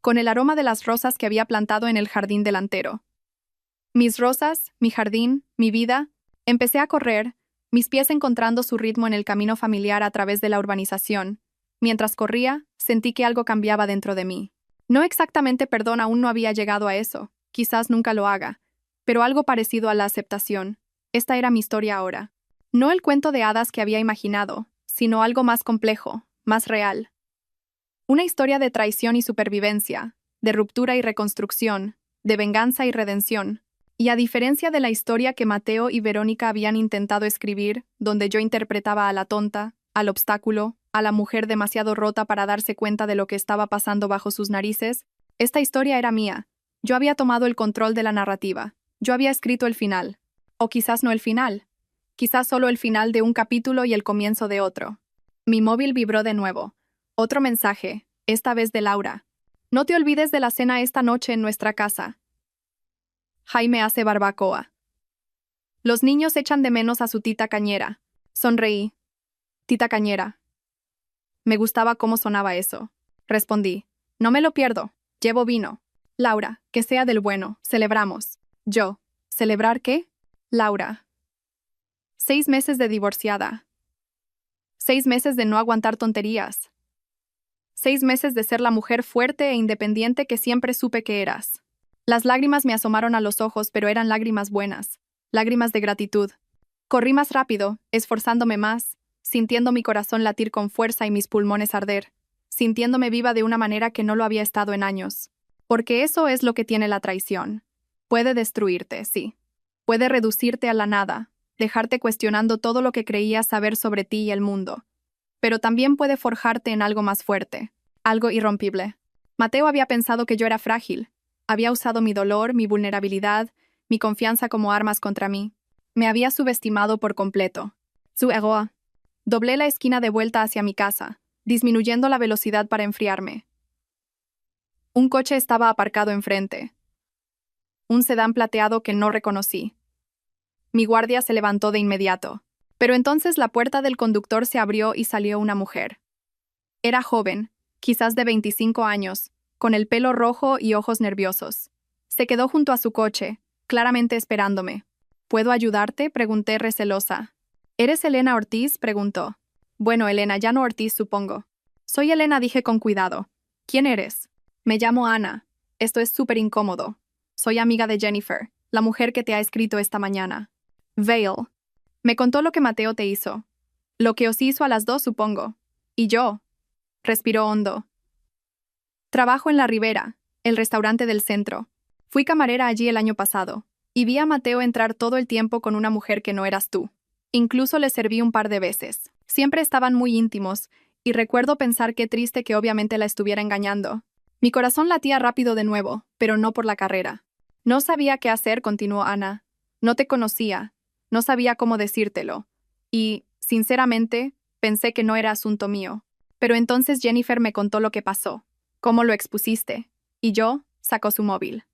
con el aroma de las rosas que había plantado en el jardín delantero. Mis rosas, mi jardín, mi vida. Empecé a correr, mis pies encontrando su ritmo en el camino familiar a través de la urbanización. Mientras corría, sentí que algo cambiaba dentro de mí. No exactamente perdón, aún no había llegado a eso, quizás nunca lo haga, pero algo parecido a la aceptación. Esta era mi historia ahora. No el cuento de hadas que había imaginado, sino algo más complejo, más real. Una historia de traición y supervivencia, de ruptura y reconstrucción, de venganza y redención. Y a diferencia de la historia que Mateo y Verónica habían intentado escribir, donde yo interpretaba a la tonta, al obstáculo, a la mujer demasiado rota para darse cuenta de lo que estaba pasando bajo sus narices, esta historia era mía. Yo había tomado el control de la narrativa. Yo había escrito el final. O quizás no el final. Quizás solo el final de un capítulo y el comienzo de otro. Mi móvil vibró de nuevo. Otro mensaje, esta vez de Laura. No te olvides de la cena esta noche en nuestra casa. Jaime hace barbacoa. Los niños echan de menos a su tita Cañera. Sonreí. Tita Cañera. Me gustaba cómo sonaba eso. Respondí. No me lo pierdo. Llevo vino. Laura, que sea del bueno. Celebramos. Yo. ¿Celebrar qué? Laura. 6 meses de divorciada. 6 meses de no aguantar tonterías. 6 meses de ser la mujer fuerte e independiente que siempre supe que eras. Las lágrimas me asomaron a los ojos, pero eran lágrimas buenas, lágrimas de gratitud. Corrí más rápido, esforzándome más, sintiendo mi corazón latir con fuerza y mis pulmones arder, sintiéndome viva de una manera que no lo había estado en años. Porque eso es lo que tiene la traición. Puede destruirte, sí. Puede reducirte a la nada, dejarte cuestionando todo lo que creías saber sobre ti y el mundo. Pero también puede forjarte en algo más fuerte, algo irrompible. Mateo había pensado que yo era frágil. Había usado mi dolor, mi vulnerabilidad, mi confianza como armas contra mí. Me había subestimado por completo. Su error. Doblé la esquina de vuelta hacia mi casa, disminuyendo la velocidad para enfriarme. Un coche estaba aparcado enfrente. Un sedán plateado que no reconocí. Mi guardia se levantó de inmediato. Pero entonces la puerta del conductor se abrió y salió una mujer. Era joven, quizás de 25 años, con el pelo rojo y ojos nerviosos. Se quedó junto a su coche, claramente esperándome. ¿Puedo ayudarte?, pregunté recelosa. ¿Eres Elena Ortiz?, preguntó. Bueno, Elena, ya no Ortiz, supongo. Soy Elena, dije con cuidado. ¿Quién eres? Me llamo Ana. Esto es súper incómodo. Soy amiga de Jennifer, la mujer que te ha escrito esta mañana. Vale. Me contó lo que Mateo te hizo. Lo que os hizo a las dos, supongo. ¿Y yo? Respiró hondo. Trabajo en La Ribera, el restaurante del centro. Fui camarera allí el año pasado, y vi a Mateo entrar todo el tiempo con una mujer que no eras tú. Incluso le serví un par de veces. Siempre estaban muy íntimos, y recuerdo pensar qué triste que obviamente la estuviera engañando. Mi corazón latía rápido de nuevo, pero no por la carrera. No sabía qué hacer, continuó Ana. No te conocía. No sabía cómo decírtelo. Y, sinceramente, pensé que no era asunto mío. Pero entonces Jennifer me contó lo que pasó. Cómo lo expusiste. Y yo, sacó su móvil.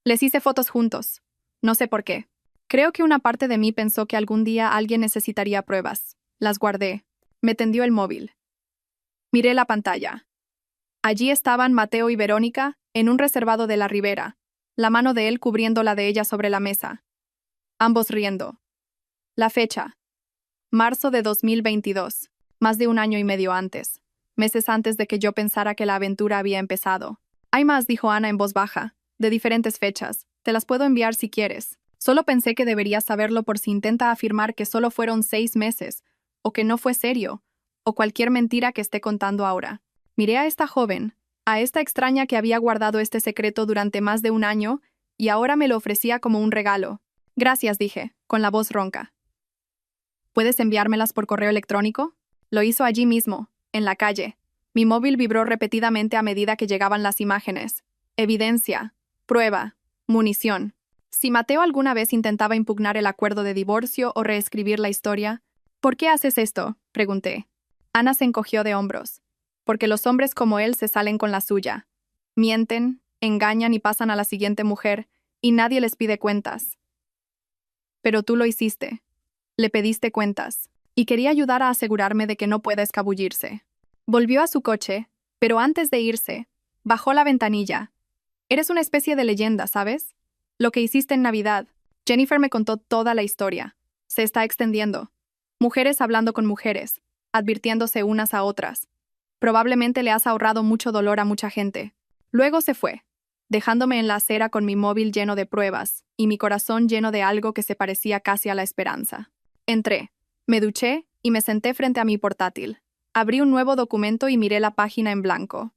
Les hice fotos juntos. No sé por qué. Creo que una parte de mí pensó que algún día alguien necesitaría pruebas. Las guardé. Me tendió el móvil. Miré la pantalla. Allí estaban Mateo y Verónica, en un reservado de La Ribera, la mano de él cubriendo la de ella sobre la mesa. Ambos riendo. La fecha. Marzo de 2022. Más de un año y medio antes. Meses antes de que yo pensara que la aventura había empezado. Hay más, dijo Ana en voz baja, de diferentes fechas. Te las puedo enviar si quieres. Solo pensé que deberías saberlo por si intenta afirmar que solo fueron 6 meses, o que no fue serio, o cualquier mentira que esté contando ahora. Miré a esta joven, a esta extraña que había guardado este secreto durante más de un año, y ahora me lo ofrecía como un regalo. Gracias, dije, con la voz ronca. ¿Puedes enviármelas por correo electrónico? Lo hizo allí mismo, en la calle. Mi móvil vibró repetidamente a medida que llegaban las imágenes. Evidencia, prueba, munición. Si Mateo alguna vez intentaba impugnar el acuerdo de divorcio o reescribir la historia, ¿por qué haces esto?, pregunté. Ana se encogió de hombros. Porque los hombres como él se salen con la suya. Mienten, engañan y pasan a la siguiente mujer, y nadie les pide cuentas. Pero tú lo hiciste. Le pediste cuentas, y quería ayudar a asegurarme de que no pueda escabullirse. Volvió a su coche, pero antes de irse, bajó la ventanilla. Eres una especie de leyenda, ¿sabes? Lo que hiciste en Navidad. Jennifer me contó toda la historia. Se está extendiendo. Mujeres hablando con mujeres, advirtiéndose unas a otras. Probablemente le has ahorrado mucho dolor a mucha gente. Luego se fue, dejándome en la acera con mi móvil lleno de pruebas y mi corazón lleno de algo que se parecía casi a la esperanza. Entré, me duché y me senté frente a mi portátil. Abrí un nuevo documento y miré la página en blanco.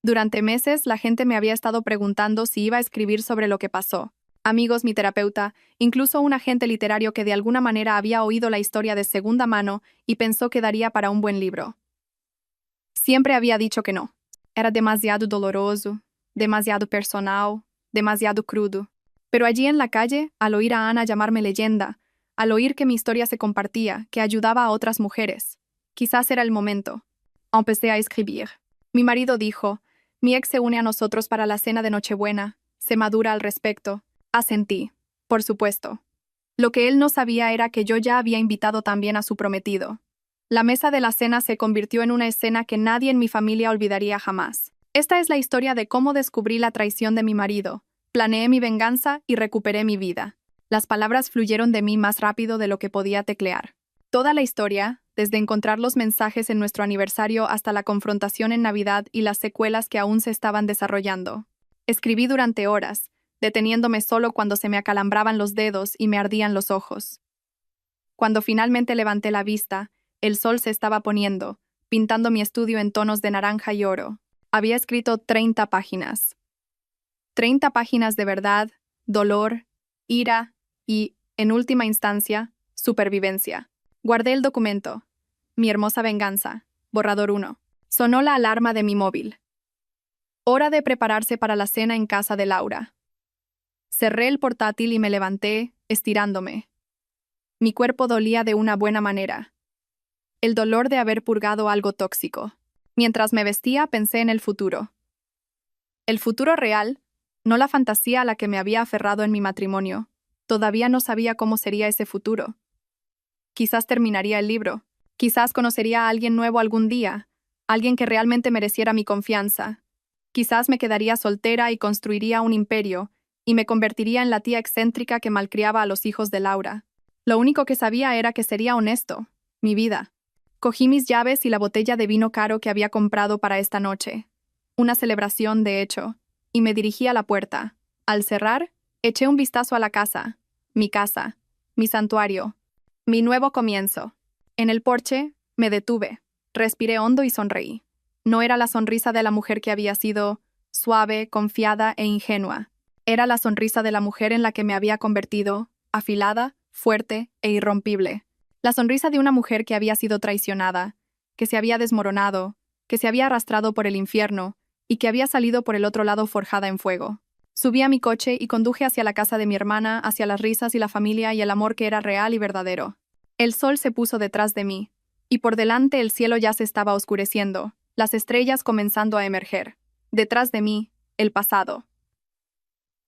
Durante meses la gente me había estado preguntando si iba a escribir sobre lo que pasó. Amigos, mi terapeuta, incluso un agente literario que de alguna manera había oído la historia de segunda mano y pensó que daría para un buen libro. Siempre había dicho que no. Era demasiado doloroso, demasiado personal, demasiado crudo. Pero allí en la calle, al oír a Ana llamarme leyenda, al oír que mi historia se compartía, que ayudaba a otras mujeres, quizás era el momento. Empecé a escribir. Mi marido dijo, mi ex se une a nosotros para la cena de Nochebuena, se madura al respecto. Asentí, por supuesto. Lo que él no sabía era que yo ya había invitado también a su prometido. La mesa de la cena se convirtió en una escena que nadie en mi familia olvidaría jamás. Esta es la historia de cómo descubrí la traición de mi marido, planeé mi venganza y recuperé mi vida. Las palabras fluyeron de mí más rápido de lo que podía teclear. Toda la historia, desde encontrar los mensajes en nuestro aniversario hasta la confrontación en Navidad y las secuelas que aún se estaban desarrollando. Escribí durante horas, deteniéndome solo cuando se me acalambraban los dedos y me ardían los ojos. Cuando finalmente levanté la vista, el sol se estaba poniendo, pintando mi estudio en tonos de naranja y oro. Había escrito 30 páginas. 30 páginas de verdad, dolor, ira y, en última instancia, supervivencia. Guardé el documento. Mi hermosa venganza. Borrador 1. Sonó la alarma de mi móvil. Hora de prepararse para la cena en casa de Laura. Cerré el portátil y me levanté, estirándome. Mi cuerpo dolía de una buena manera. El dolor de haber purgado algo tóxico. Mientras me vestía, pensé en el futuro. El futuro real, no la fantasía a la que me había aferrado en mi matrimonio. Todavía no sabía cómo sería ese futuro. Quizás terminaría el libro. Quizás conocería a alguien nuevo algún día, alguien que realmente mereciera mi confianza. Quizás me quedaría soltera y construiría un imperio, y me convertiría en la tía excéntrica que malcriaba a los hijos de Laura. Lo único que sabía era que sería honesto. Mi vida. Cogí mis llaves y la botella de vino caro que había comprado para esta noche. Una celebración, de hecho, y me dirigí a la puerta. Al cerrar, eché un vistazo a la casa, mi santuario, mi nuevo comienzo. En el porche, me detuve, respiré hondo y sonreí. No era la sonrisa de la mujer que había sido suave, confiada e ingenua. Era la sonrisa de la mujer en la que me había convertido, afilada, fuerte e irrompible. La sonrisa de una mujer que había sido traicionada, que se había desmoronado, que se había arrastrado por el infierno y que había salido por el otro lado forjada en fuego. Subí a mi coche y conduje hacia la casa de mi hermana, hacia las risas y la familia y el amor que era real y verdadero. El sol se puso detrás de mí, y por delante el cielo ya se estaba oscureciendo, las estrellas comenzando a emerger. Detrás de mí, el pasado.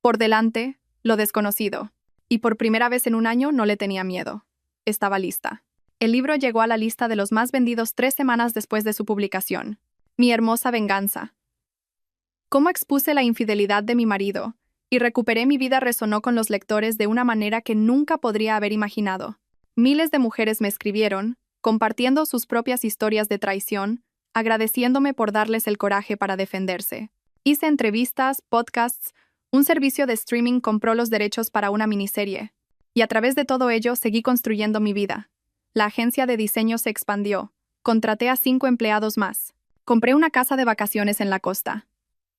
Por delante, lo desconocido. Y por primera vez en un año no le tenía miedo. Estaba lista. El libro llegó a la lista de los más vendidos 3 semanas después de su publicación. Mi hermosa venganza. Cómo expuse la infidelidad de mi marido, y recuperé mi vida resonó con los lectores de una manera que nunca podría haber imaginado. Miles de mujeres me escribieron, compartiendo sus propias historias de traición, agradeciéndome por darles el coraje para defenderse. Hice entrevistas, podcasts, un servicio de streaming compró los derechos para una miniserie. Y a través de todo ello seguí construyendo mi vida. La agencia de diseño se expandió. Contraté a 5 empleados más. Compré una casa de vacaciones en la costa.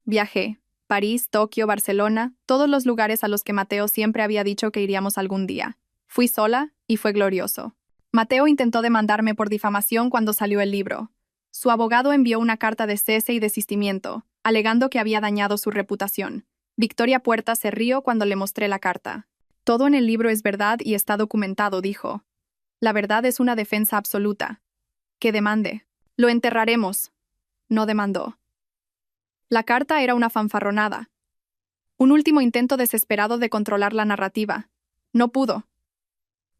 Viajé. París, Tokio, Barcelona, todos los lugares a los que Mateo siempre había dicho que iríamos algún día. Fui sola y fue glorioso. Mateo intentó demandarme por difamación cuando salió el libro. Su abogado envió una carta de cese y desistimiento, alegando que había dañado su reputación. Victoria Puerta se rió cuando le mostré la carta. Todo en el libro es verdad y está documentado, dijo. La verdad es una defensa absoluta. Que demande. Lo enterraremos. No demandó. La carta era una fanfarronada. Un último intento desesperado de controlar la narrativa. No pudo.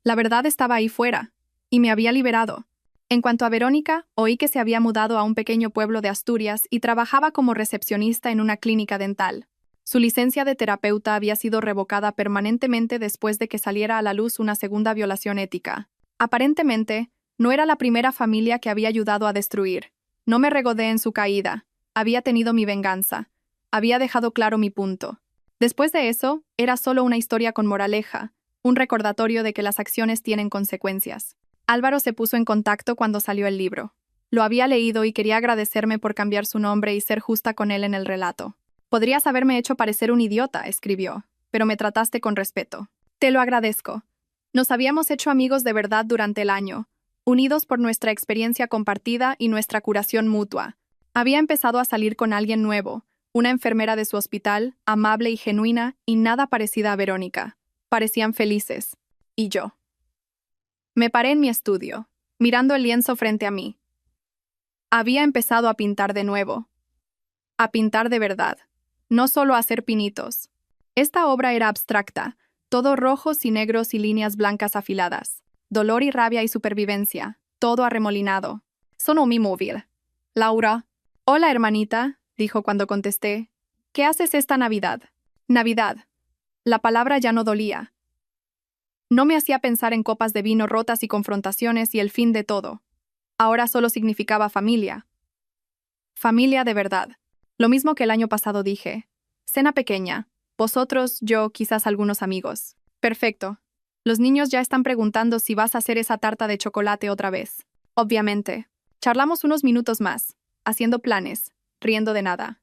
La verdad estaba ahí fuera, y me había liberado. En cuanto a Verónica, oí que se había mudado a un pequeño pueblo de Asturias y trabajaba como recepcionista en una clínica dental. Su licencia de terapeuta había sido revocada permanentemente después de que saliera a la luz una segunda violación ética. Aparentemente, no era la primera familia que había ayudado a destruir. No me regodé en su caída. Había tenido mi venganza. Había dejado claro mi punto. Después de eso, era solo una historia con moraleja, un recordatorio de que las acciones tienen consecuencias. Álvaro se puso en contacto cuando salió el libro. Lo había leído y quería agradecerme por cambiar su nombre y ser justa con él en el relato. Podrías haberme hecho parecer un idiota, escribió, pero me trataste con respeto. Te lo agradezco. Nos habíamos hecho amigos de verdad durante el año, unidos por nuestra experiencia compartida y nuestra curación mutua. Había empezado a salir con alguien nuevo, una enfermera de su hospital, amable y genuina, y nada parecida a Verónica. Parecían felices. Y yo. Me paré en mi estudio, mirando el lienzo frente a mí. Había empezado a pintar de nuevo. A pintar de verdad. No solo a hacer pinitos. Esta obra era abstracta, todo rojos y negros y líneas blancas afiladas. Dolor y rabia y supervivencia, todo arremolinado. Sonó mi móvil. Laura. Hola, hermanita, dijo cuando contesté. ¿Qué haces esta Navidad? Navidad. La palabra ya no dolía. No me hacía pensar en copas de vino rotas y confrontaciones y el fin de todo. Ahora solo significaba familia. Familia de verdad. Lo mismo que el año pasado dije. Cena pequeña. Vosotros, yo, quizás algunos amigos. Perfecto. Los niños ya están preguntando si vas a hacer esa tarta de chocolate otra vez. Obviamente. Charlamos unos minutos más, haciendo planes, riendo de nada.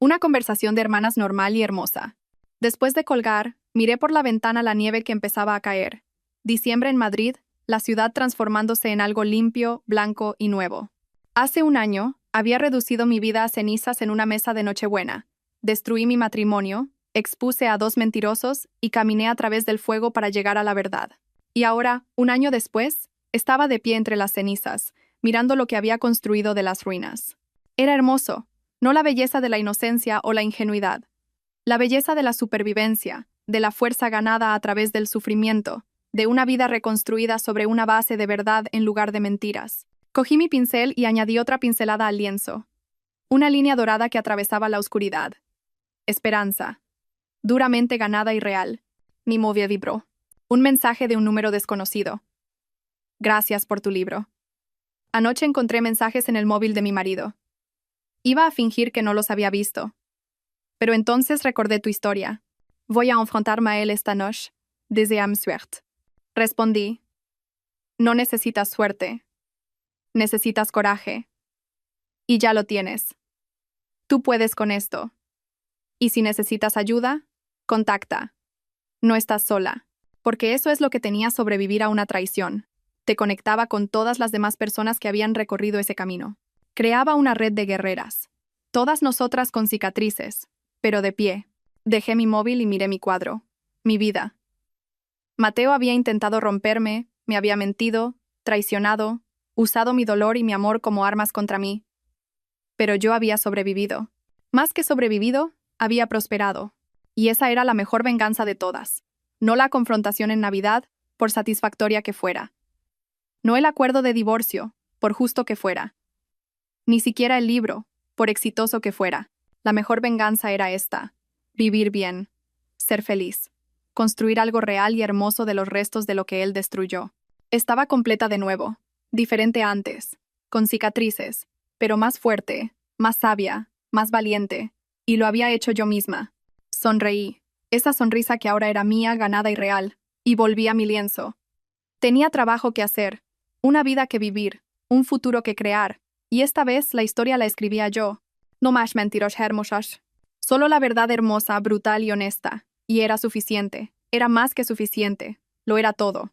Una conversación de hermanas normal y hermosa. Después de colgar, miré por la ventana la nieve que empezaba a caer. Diciembre en Madrid, la ciudad transformándose en algo limpio, blanco y nuevo. Hace un año, había reducido mi vida a cenizas en una mesa de Nochebuena. Destruí mi matrimonio, expuse a 2 mentirosos y caminé a través del fuego para llegar a la verdad. Y ahora, un año después, estaba de pie entre las cenizas, mirando lo que había construido de las ruinas. Era hermoso, no la belleza de la inocencia o la ingenuidad. La belleza de la supervivencia, de la fuerza ganada a través del sufrimiento, de una vida reconstruida sobre una base de verdad en lugar de mentiras. Cogí mi pincel y añadí otra pincelada al lienzo. Una línea dorada que atravesaba la oscuridad. Esperanza. Duramente ganada y real. Mi móvil vibró. Un mensaje de un número desconocido. Gracias por tu libro. Anoche encontré mensajes en el móvil de mi marido. Iba a fingir que no los había visto. Pero entonces recordé tu historia. Voy a enfrentarme a él esta noche. Deseame suerte. Respondí. No necesitas suerte. Necesitas coraje. Y ya lo tienes. Tú puedes con esto. Y si necesitas ayuda, contacta. No estás sola. Porque eso es lo que tenía sobrevivir a una traición. Te conectaba con todas las demás personas que habían recorrido ese camino. Creaba una red de guerreras. Todas nosotras con cicatrices, pero de pie. Dejé mi móvil y miré mi cuadro. Mi vida. Mateo había intentado romperme, me había mentido, traicionado, usado mi dolor y mi amor como armas contra mí. Pero yo había sobrevivido. Más que sobrevivido, había prosperado. Y esa era la mejor venganza de todas. No la confrontación en Navidad, por satisfactoria que fuera. No el acuerdo de divorcio, por justo que fuera. Ni siquiera el libro, por exitoso que fuera. La mejor venganza era esta. Vivir bien. Ser feliz. Construir algo real y hermoso de los restos de lo que él destruyó. Estaba completa de nuevo. Diferente antes. Con cicatrices. Pero más fuerte, más sabia, más valiente. Y lo había hecho yo misma. Sonreí. Esa sonrisa que ahora era mía, ganada y real. Y volví a mi lienzo. Tenía trabajo que hacer. Una vida que vivir. Un futuro que crear. Y esta vez la historia la escribía yo. No más mentiras hermosas. Solo la verdad hermosa, brutal y honesta. Y era suficiente. Era más que suficiente. Lo era todo.